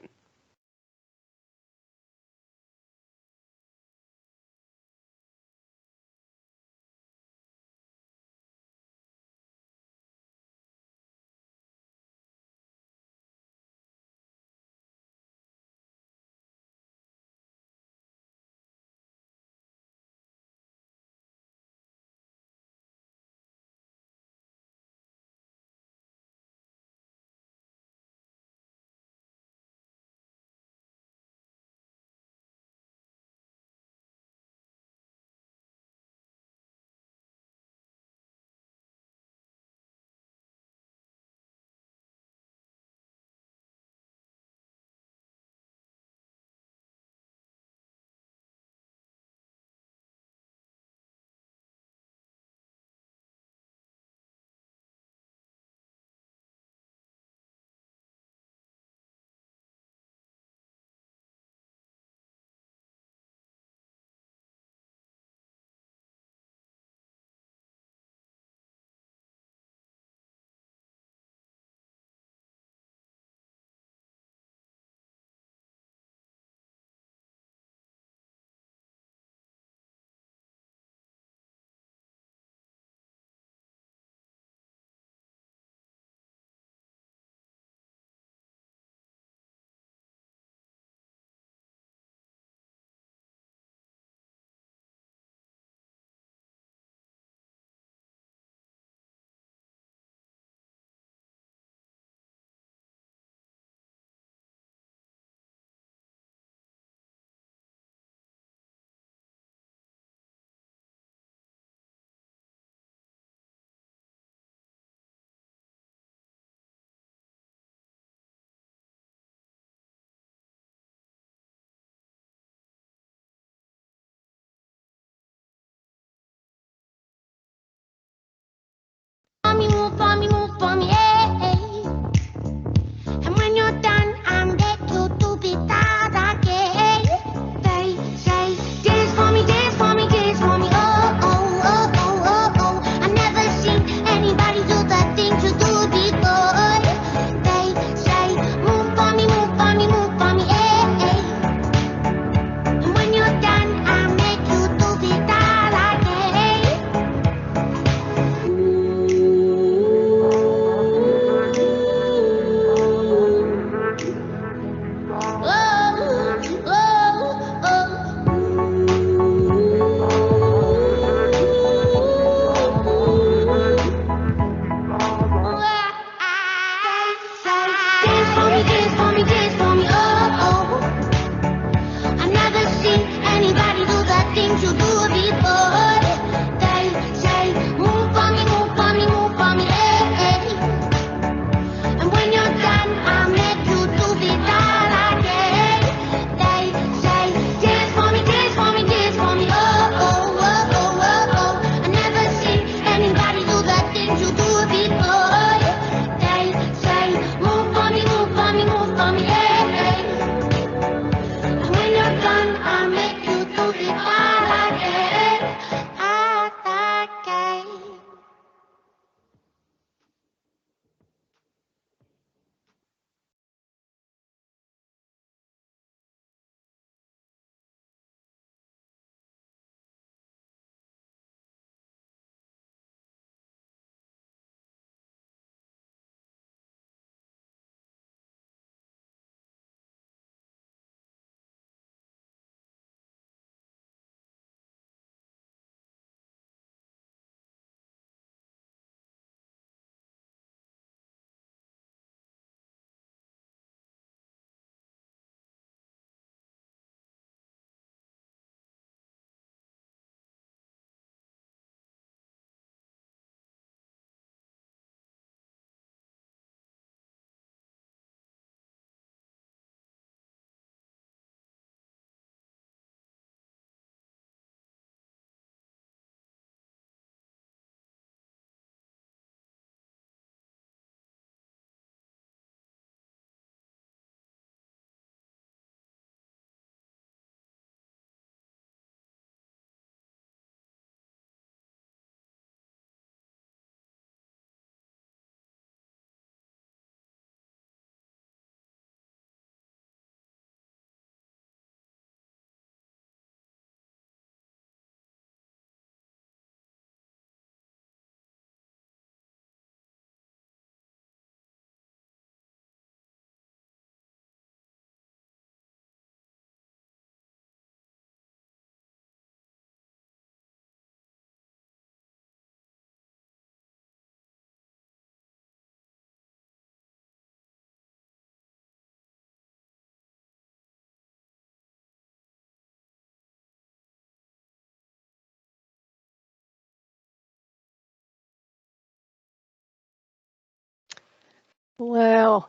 Well,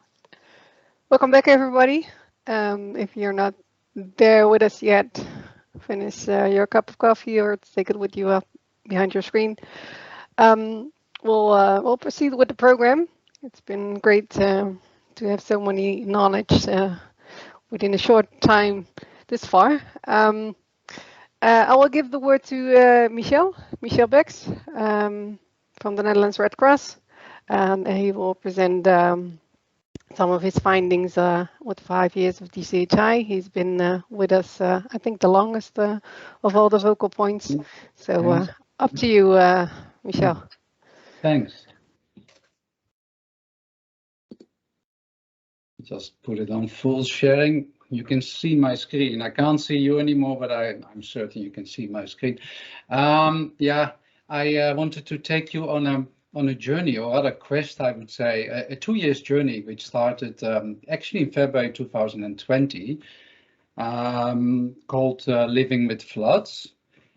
welcome back, everybody. If you're not there with us yet, finish your cup of coffee or take it with you up behind your screen. We'll proceed with the program. It's been great to have so many knowledge within a short time this far. I will give the word to Michel Becks from the Netherlands Red Cross, and he will present some of his findings with 5 years of DCHI. He's been with us, I think, the longest of all the vocal points. So up to you, Michel. Thanks. Just put it on full sharing. You can see my screen. I can't see you anymore, but I'm certain you can see my screen. Yeah, I wanted to take you on a journey, or rather quest, I would say, a 2 years journey, which started actually in February 2020, called Living with Floods.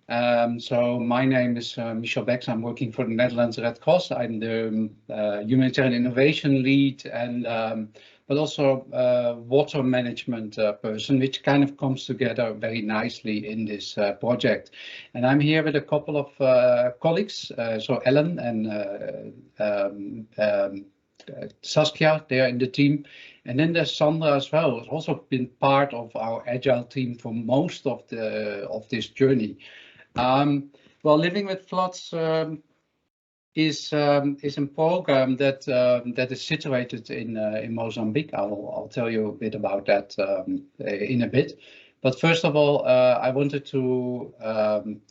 So my name is Michel Becks. I'm working for the Netherlands Red Cross. I'm the Humanitarian Innovation Lead and but also water management person, which kind of comes together very nicely in this project. And I'm here with a couple of colleagues, so Ellen and Saskia, they are in the team. And then there's Sandra as well, who's also been part of our agile team for most of this journey. Well, Living with Floods is a program that is situated in Mozambique. I'll tell you a bit about that in a bit. But first of all, I wanted to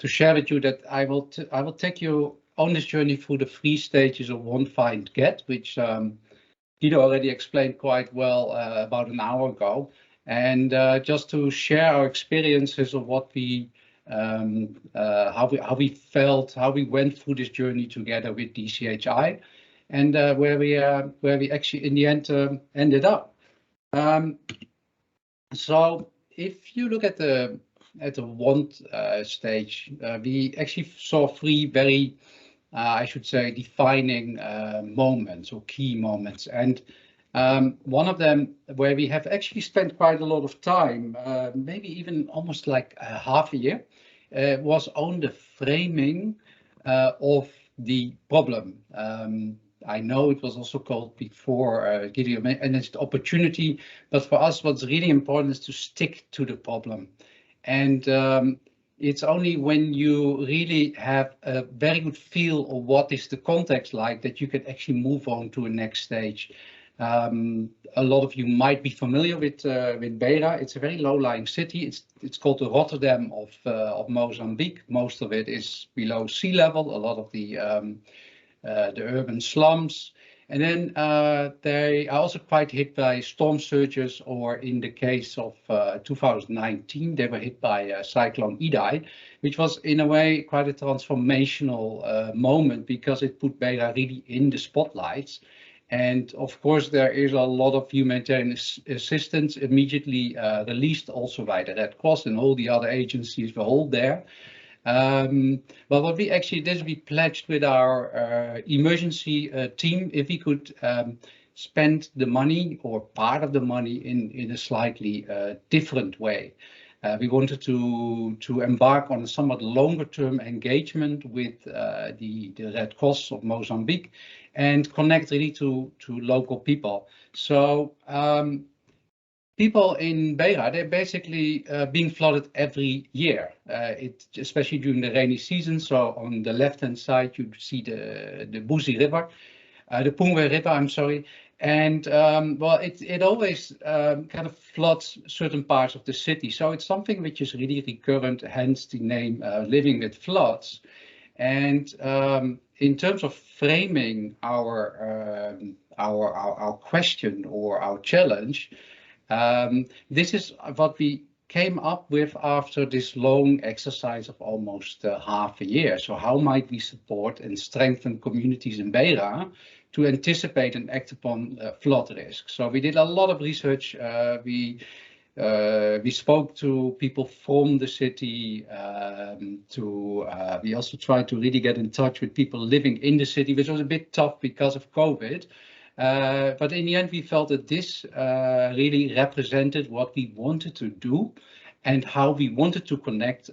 share with you that I will take you on this journey through the 3 stages of Want, Find, Get, which Guido already explained quite well about an hour ago. And just to share our experiences of what we how we felt, how we went through this journey together with DCHI, and where we actually in the end ended up. So if you look at the want stage, we actually saw 3 very, I should say, defining moments or key moments, and one of them where we have actually spent quite a lot of time, maybe even almost like half a year, was on the framing of the problem. I know it was also called before, Gideon, and it's the opportunity, but for us what's really important is to stick to the problem. And it's only when you really have a very good feel of what is the context like that you can actually move on to a next stage. A lot of you might be familiar with Beira. It's a very low-lying city. It's called the Rotterdam of Mozambique. Most of it is below sea level. A lot of the urban slums, and then they are also quite hit by storm surges, or in the case of 2019, they were hit by Cyclone Idai, which was in a way quite a transformational moment because it put Beira really in the spotlights. And of course, there is a lot of humanitarian assistance immediately released also by the Red Cross, and all the other agencies were all there. But what we actually did is we pledged with our emergency team if we could spend the money or part of the money in a slightly different way. We wanted to embark on a somewhat longer term engagement with the Red Cross of Mozambique and connect really to local people. So people in Beira, they're basically being flooded every year, especially during the rainy season. So on the left-hand side, you see the Buzi River, the Pungwe River, I'm sorry. And well, it always kind of floods certain parts of the city. So it's something which is really recurrent, hence the name Living with Floods. And in terms of framing our question or our challenge, this is what we came up with after this long exercise of almost half a year. So how might we support and strengthen communities in Beira to anticipate and act upon flood risk? So we did a lot of research. We spoke to people from the city. We also tried to really get in touch with people living in the city, which was a bit tough because of COVID. But in the end, we felt that this really represented what we wanted to do and how we wanted to connect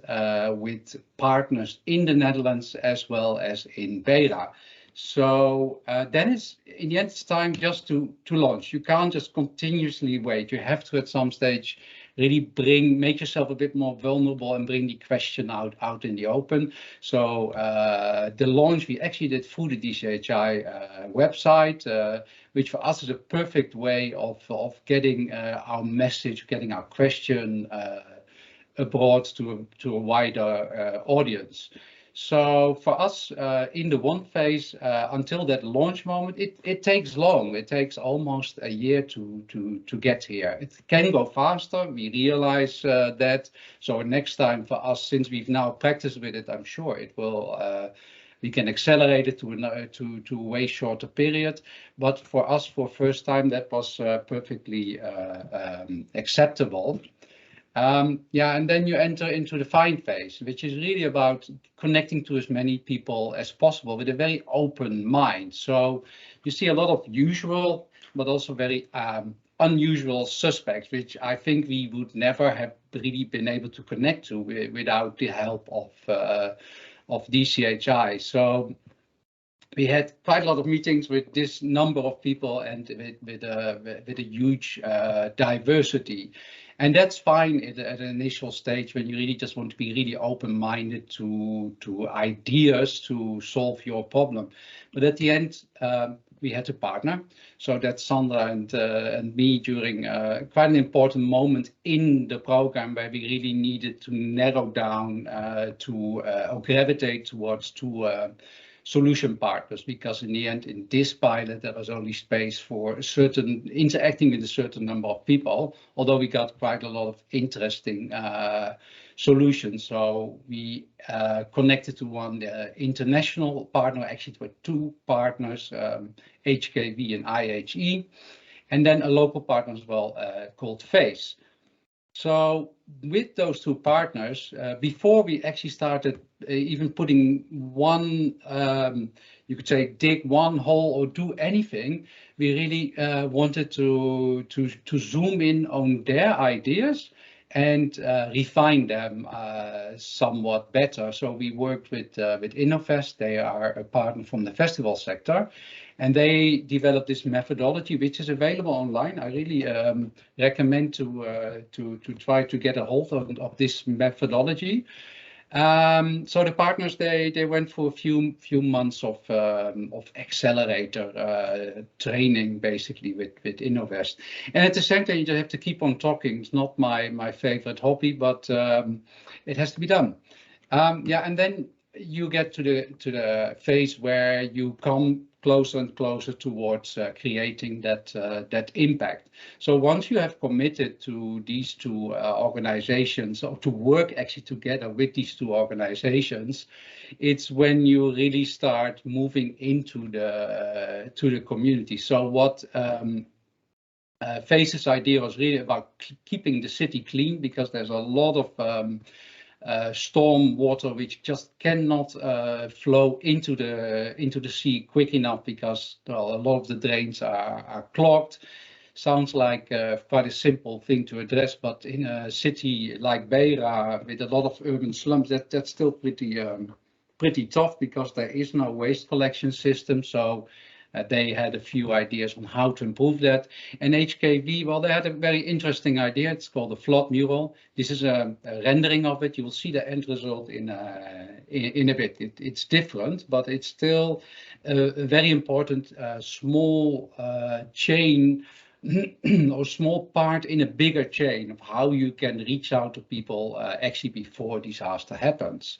with partners in the Netherlands as well as in Bera. So then in the end, it's time just to launch. You can't just continuously wait. You have to, at some stage, really make yourself a bit more vulnerable and bring the question out in the open. So the launch we actually did through the DCHI website, which for us is a perfect way of getting our message, getting our question abroad to a wider audience. So for us, in the one phase, until that launch moment, it takes long. It takes almost a year to get here. It can go faster. We realize that. So next time for us, since we've now practiced with it, I'm sure it will. We can accelerate it to a way shorter period. But for us, for first time, that was perfectly acceptable. Yeah, and then you enter into the find phase, which is really about connecting to as many people as possible with a very open mind. So you see a lot of usual, but also very unusual suspects, which I think we would never have really been able to connect to without the help of DCHI. So we had quite a lot of meetings with this number of people and with a huge diversity. And that's fine at an initial stage when you really just want to be really open-minded to ideas to solve your problem. But at the end, we had a partner. So that's Sandra and me during quite an important moment in the program where we really needed to narrow down or gravitate towards two solution partners, because in the end, in this pilot, there was only space for interacting with a certain number of people, although we got quite a lot of interesting solutions. So we connected to one international partner, actually to two partners, HKV and IHE, and then a local partner as well called FACE. So with those two partners, before we actually started even putting one, you could say, dig one hole or do anything, we really wanted to zoom in on their ideas and refine them somewhat better. So we worked with Innovest. They are a partner from the festival sector. And they developed this methodology, which is available online. I really recommend to try to get a hold of this methodology. So the partners, they went for a few months of accelerator training, basically with Innovest. And at the same time, you just have to keep on talking. It's not my favorite hobby, but it has to be done. Yeah, and then you get to the phase where you come closer and closer towards creating that impact. So once you have committed to these two organizations, or to work actually together with these two organizations, it's when you really start moving into the community. So what FACE's idea was really about keeping the city clean, because there's a lot of storm water which just cannot flow into the sea quick enough, because a lot of the drains are clogged. Sounds like quite a simple thing to address, but in a city like Beira with a lot of urban slums, that's still pretty tough, because there is no waste collection system. So they had a few ideas on how to improve that. And HKV, well, they had a very interesting idea. It's called the flood mural. This is a rendering of it. You will see the end result in a bit. It's different, but it's still a very important small chain or small part in a bigger chain of how you can reach out to people actually before disaster happens.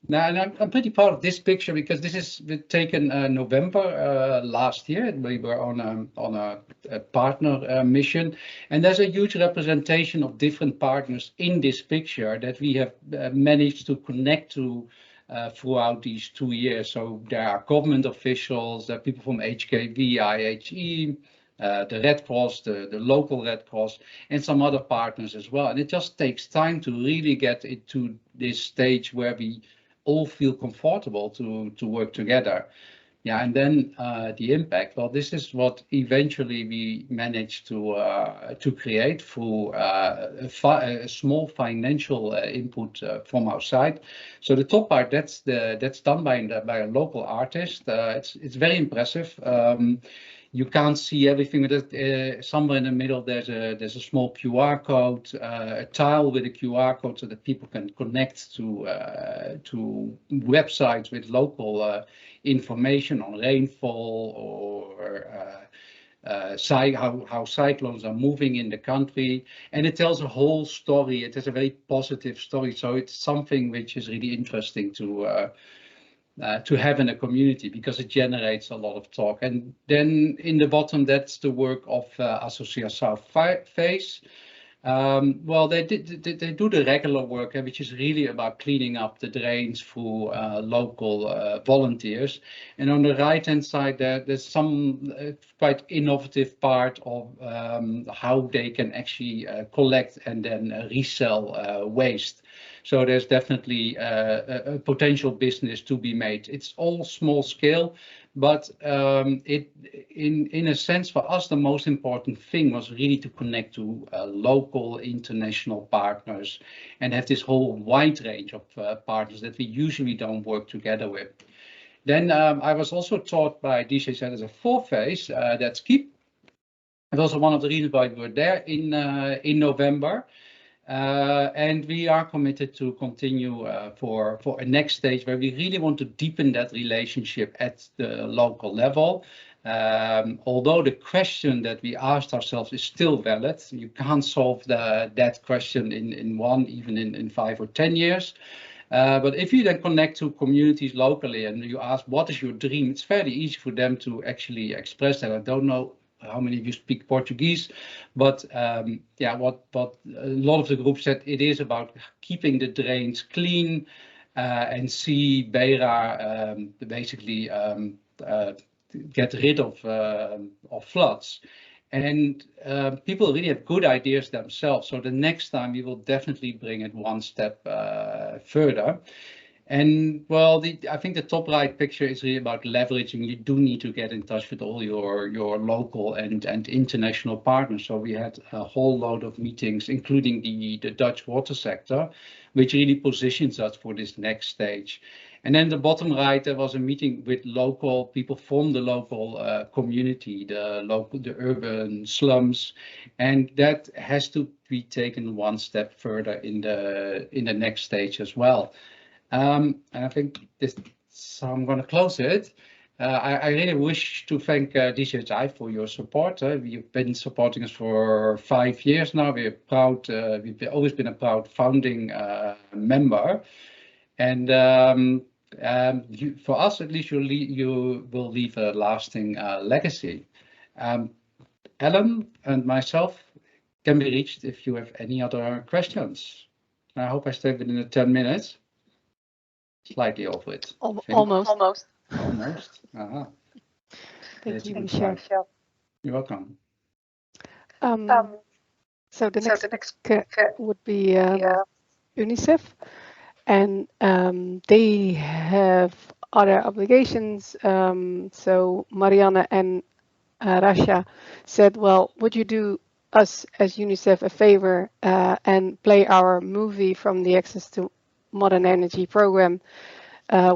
Now, and I'm pretty proud of this picture, because this is taken November last year. We were on a partner mission, and there's a huge representation of different partners in this picture that we have managed to connect to throughout these 2 years. So there are government officials, there are people from HKV, IHE, the Red Cross, the local Red Cross, and some other partners as well. And it just takes time to really get it to this stage where we all feel comfortable to work together. Yeah, and then the impact. Well, this is what eventually we managed to create through a small financial input from our side. So the top part, that's done by a local artist. It's very impressive. You can't see everything. Somewhere in the middle, there's a small QR code, a tile with a QR code, so that people can connect to websites with local information on rainfall or how cyclones are moving in the country, and it tells a whole story. It is a very positive story, so it's something which is really interesting to have in a community, because it generates a lot of talk. And then in the bottom, that's the work of Association South Face. Well, they do the regular work, which is really about cleaning up the drains through local volunteers. And on the right-hand side, there's some quite innovative part of how they can actually collect and then resell waste. So there's definitely a potential business to be made. It's all small scale, but in a sense, for us, the most important thing was really to connect to local, international partners and have this whole wide range of partners that we usually don't work together with. Then I was also taught by DCHI as a fourth phase, that's KEEP. It's also one of the reasons why we were there in November. And we are committed to continue for a next stage where we really want to deepen that relationship at the local level. Although the question that we asked ourselves is still valid, you can't solve that question in even in 5 or 10 years. But if you then connect to communities locally and you ask, what is your dream? It's fairly easy for them to actually express that. I don't know how many of you speak Portuguese, but yeah, what a lot of the group said, it is about keeping the drains clean and see Beira basically get rid of floods. And people really have good ideas themselves. So the next time we will definitely bring it one step further. And well, I think the top right picture is really about leveraging. You do need to get in touch with all your local and international partners. So we had a whole load of meetings, including the Dutch water sector, which really positions us for this next stage. And then the bottom right, there was a meeting with local people from the local community, the urban slums, and that has to be taken one step further in the next stage as well. And I think so I'm going to close it. I really wish to thank DCHI for your support. You've been supporting us for 5 years now. We're proud. We've always been a proud founding member, and for us, at least, you will leave a lasting legacy. Ellen and myself can be reached if you have any other questions. I hope I stayed within the 10 minutes. Slightly over it. Almost. Uh-huh. Thank you, Michel. You're welcome. So the next would be UNICEF, and they have other obligations. So Marianne and Rasha said, well, would you do us as UNICEF a favor and play our movie from the Access to Modern Energy program,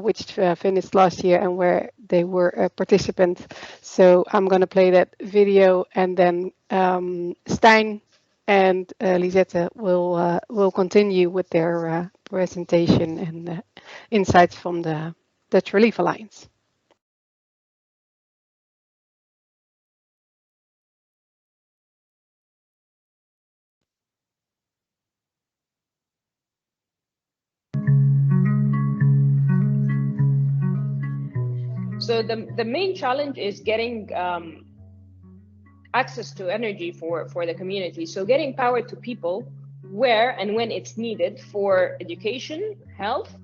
which finished last year and where they were a participant. So I'm going to play that video, and then Stijn and Lisette will continue with their presentation and insights from the Dutch Relief Alliance. So the main challenge is getting access to energy for the community. So getting power to people where and when it's needed for education, health,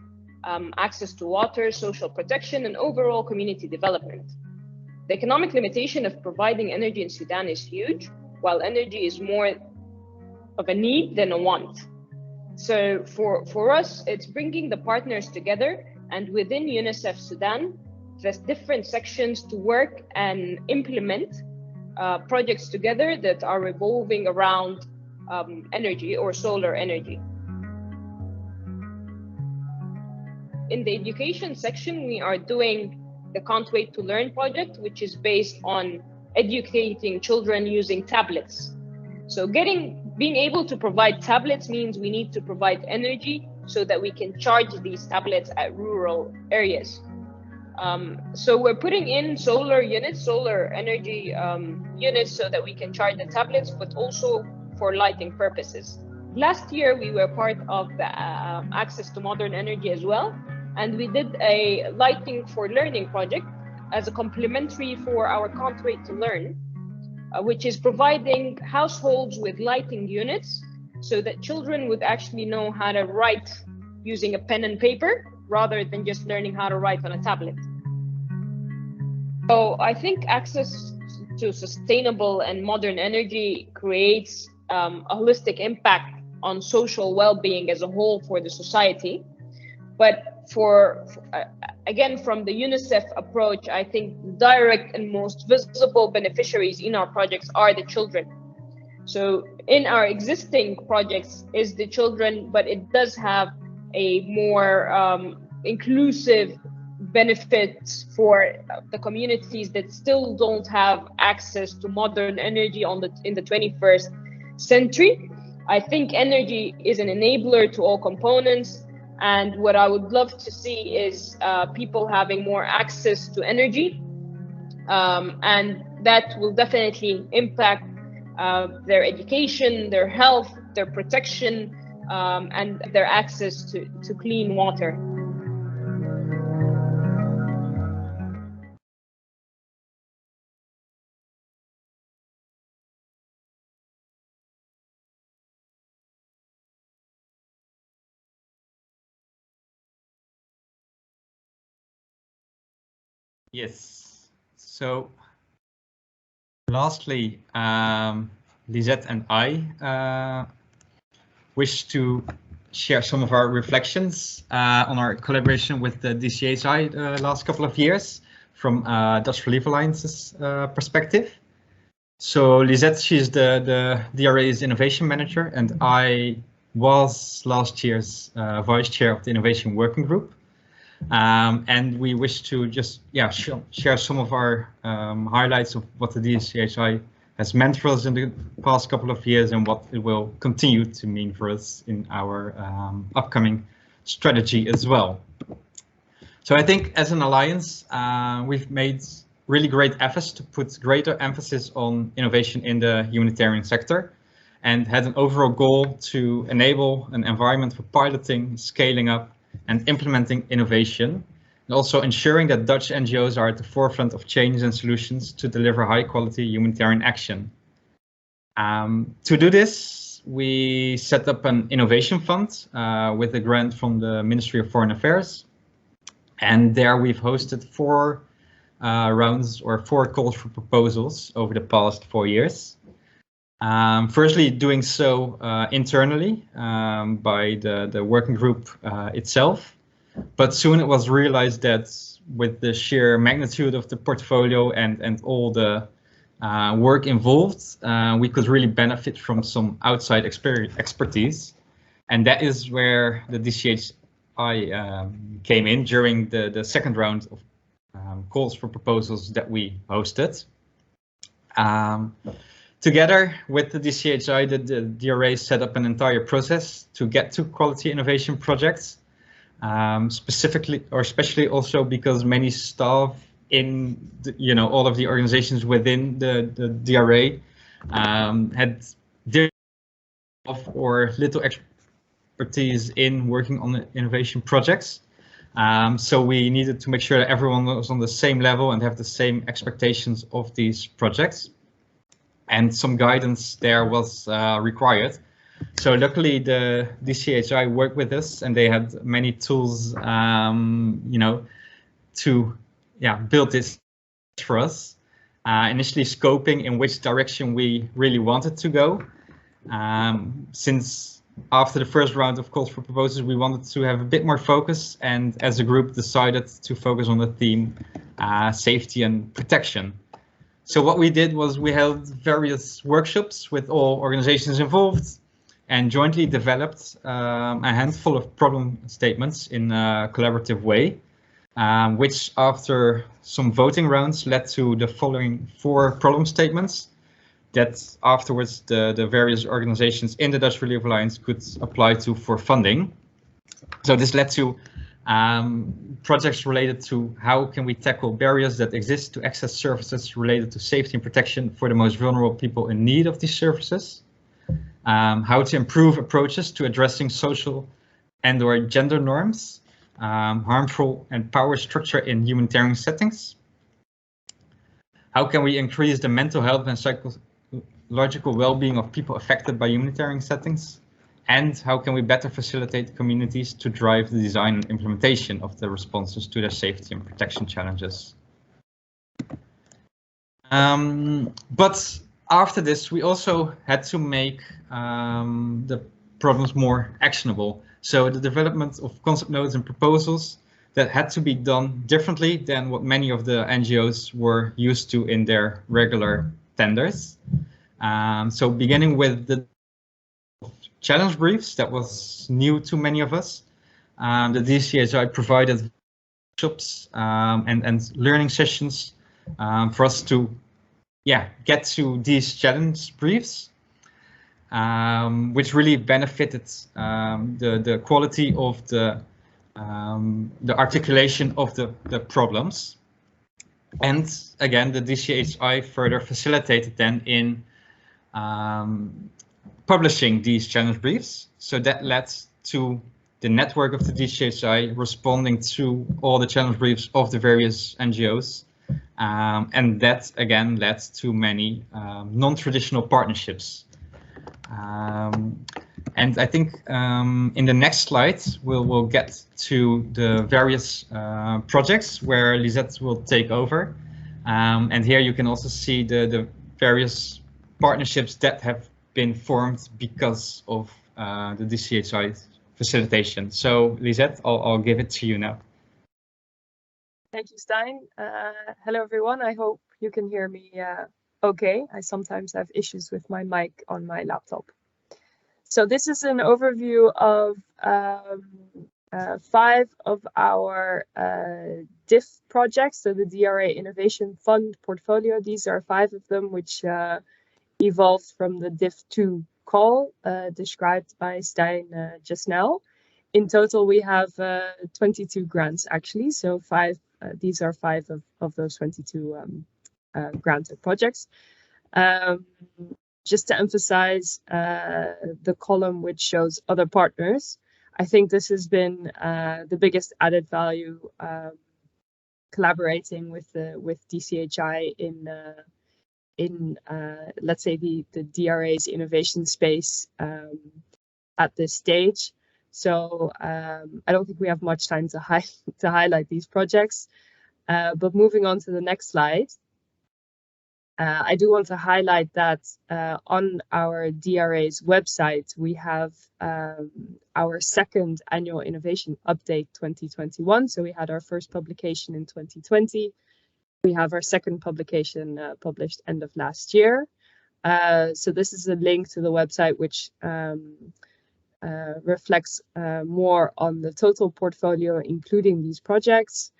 access to water, social protection, and overall community development. The economic limitation of providing energy in Sudan is huge, while energy is more of a need than a want. So for us, it's bringing the partners together, and within UNICEF Sudan, the different sections to work and implement projects together that are revolving around energy or solar energy. In the education section, we are doing the Can't Wait to Learn project, which is based on educating children using tablets. So being able to provide tablets means we need to provide energy so that we can charge these tablets at rural areas. So we're putting in solar units, solar energy units, so that we can charge the tablets, but also for lighting purposes. Last year, we were part of the Access to Modern Energy as well, and we did a lighting for learning project as a complementary for our Can't Wait to Learn, which is providing households with lighting units so that children would actually know how to write using a pen and paper rather than just learning how to write on a tablet. So I think access to sustainable and modern energy creates a holistic impact on social well-being as a whole for the society. But again, from the UNICEF approach, I think the direct and most visible beneficiaries in our projects are the children. So in our existing projects is the children, but it does have a more inclusive benefits for the communities that still don't have access to modern energy in the 21st century. I think energy is an enabler to all components. And what I would love to see is people having more access to energy. And that will definitely impact their education, their health, their protection, and their access to clean water. Yes. So lastly, Lisette and I wish to share some of our reflections on our collaboration with the DCHI the last couple of years from Dutch Relief Alliance's perspective. So Lisette, she's the DRA's innovation manager, and I was last year's vice chair of the innovation working group. And we wish to just share some of our highlights of what the DCHI has meant for us in the past couple of years and what it will continue to mean for us in our upcoming strategy as well. So I think as an alliance, we've made really great efforts to put greater emphasis on innovation in the humanitarian sector and had an overall goal to enable an environment for piloting, scaling up, and implementing innovation, and also ensuring that Dutch NGOs are at the forefront of changes and solutions to deliver high quality humanitarian action. To do this, we set up an innovation fund with a grant from the Ministry of Foreign Affairs. And there we've hosted 4 rounds or 4 calls for proposals over the past 4 years. Firstly, doing so internally by the working group itself, but soon it was realized that with the sheer magnitude of the portfolio and all the work involved, we could really benefit from some outside expertise. And that is where the DCHI came in during the second round of calls for proposals that we hosted. Together with the DCHI, the DRA set up an entire process to get to quality innovation projects, especially also because many staff in all of the organizations within the DRA had or little expertise in working on the innovation projects. So we needed to make sure that everyone was on the same level and have the same expectations of these projects. And some guidance there was required. So luckily the DCHI worked with us and they had many tools, to build this for us. Initially scoping in which direction we really wanted to go. Since after the first round of calls for proposals, we wanted to have a bit more focus, and as a group decided to focus on the theme safety and protection. So what we did was we held various workshops with all organizations involved and jointly developed a handful of problem statements in a collaborative way, which after some voting rounds led to the following 4 problem statements that afterwards the various organizations in the Dutch Relief Alliance could apply to for funding. So this led to projects related to how can we tackle barriers that exist to access services related to safety and protection for the most vulnerable people in need of these services, how to improve approaches to addressing social and/or gender norms, harmful and power structure in humanitarian settings, how can we increase the mental health and psychological well-being of people affected by humanitarian settings, and how can we better facilitate communities to drive the design and implementation of the responses to their safety and protection challenges. But after this, we also had to make the problems more actionable. So the development of concept notes and proposals that had to be done differently than what many of the NGOs were used to in their regular tenders. So beginning with the challenge briefs, that was new to many of us. The DCHI provided workshops and learning sessions for us to get to these challenge briefs, which really benefited the quality of the articulation of the problems. And again, the DCHI further facilitated then in publishing these challenge briefs. So that led to the network of the DCHI responding to all the challenge briefs of the various NGOs. And that again led to many non-traditional partnerships. And I think in the next slide, we'll get to the various projects where Lisette will take over. And here you can also see the various partnerships that have been formed because of the DCHI facilitation. So Lisette, I'll give it to you now. Thank you, Stijn. Hello, everyone. I hope you can hear me okay. I sometimes have issues with my mic on my laptop. So this is an overview of 5 of our DIF projects, so the DRA Innovation Fund portfolio. These are 5 of them which evolved from the DIF2 call described by Stijn just now. In total, we have 22 grants actually, so 5. These are 5 of those 22 granted projects. Just to emphasize the column which shows other partners, I think this has been the biggest added value collaborating with DCHI in let's say the DRA's innovation space at this stage. So I don't think we have much time to highlight these projects, but moving on to the next slide. I do want to highlight that on our DRA's website, we have our 2nd annual innovation update 2021. So we had our first publication in 2020. We have our 2nd publication published end of last year. So this is a link to the website which reflects more on the total portfolio, including these projects,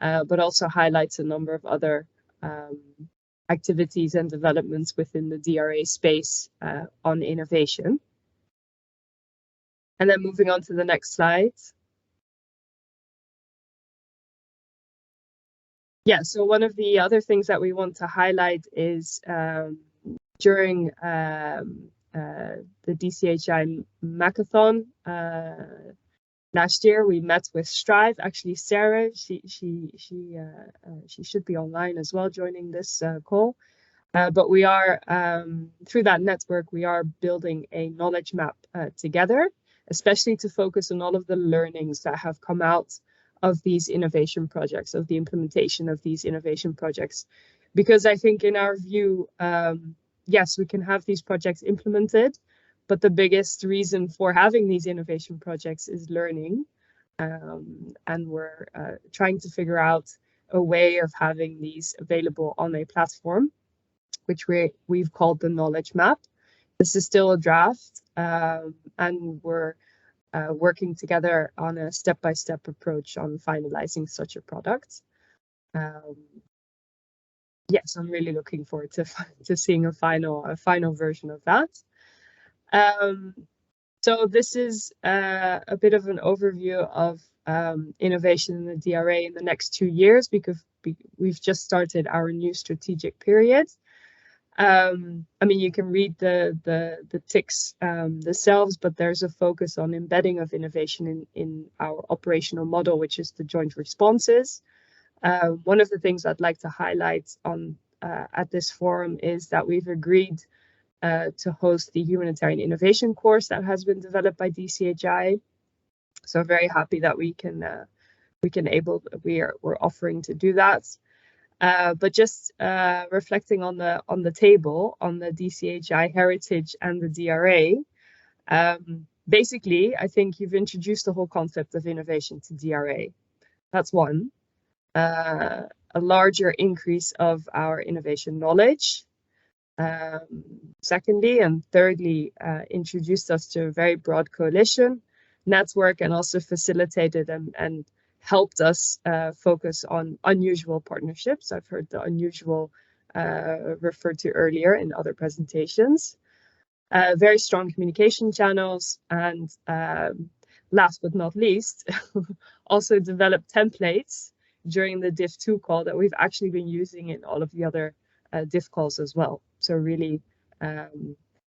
but also highlights a number of other activities and developments within the DRA space on innovation. And then moving on to the next slide. Yeah, so one of the other things that we want to highlight is during the DCHI Macathon last year, we met with Strive. Actually, Sarah, she should be online as well, joining this call. But we are through that network, we are building a knowledge map together, especially to focus on all of the learnings that have come out of these innovation projects, of the implementation of these innovation projects, because I think in our view, yes, we can have these projects implemented, but the biggest reason for having these innovation projects is learning. And we're trying to figure out, a way of having these available on a platform, which we've called the knowledge map. This is still a draft, and we're working together on a step-by-step approach on finalizing such a product. Yes, I'm really looking forward to seeing a final version of that. So this is a bit of an overview of innovation in the DRA in the next 2 years, because we've just started our new strategic period. I mean, you can read the ticks themselves, but there's a focus on embedding of innovation in our operational model, which is the joint responses. One of the things I'd like to highlight on at this forum is that we've agreed to host the Humanitarian Innovation course that has been developed by DCHI. So I'm very happy that we're offering to do that. But just reflecting on the table on the DCHI heritage and the DRA, basically, I think you've introduced the whole concept of innovation to DRA. That's one. A larger increase of our innovation knowledge. Secondly, and thirdly, introduced us to a very broad coalition network, and also facilitated and helped us focus on unusual partnerships. I've heard the unusual referred to earlier in other presentations. Very strong communication channels, and last but not least, also developed templates during the DIF2 call that we've actually been using in all of the other DIF calls as well. So really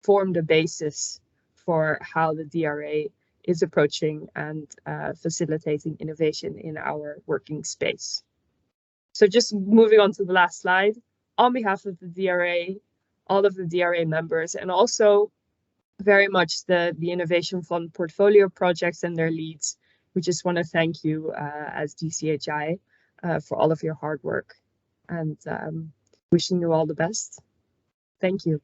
formed a basis for how the DRA is approaching and facilitating innovation in our working space. So just moving on to the last slide, on behalf of the DRA, all of the DRA members, and also very much the Innovation Fund portfolio projects and their leads, we just want to thank you as DCHI for all of your hard work, and wishing you all the best. Thank you.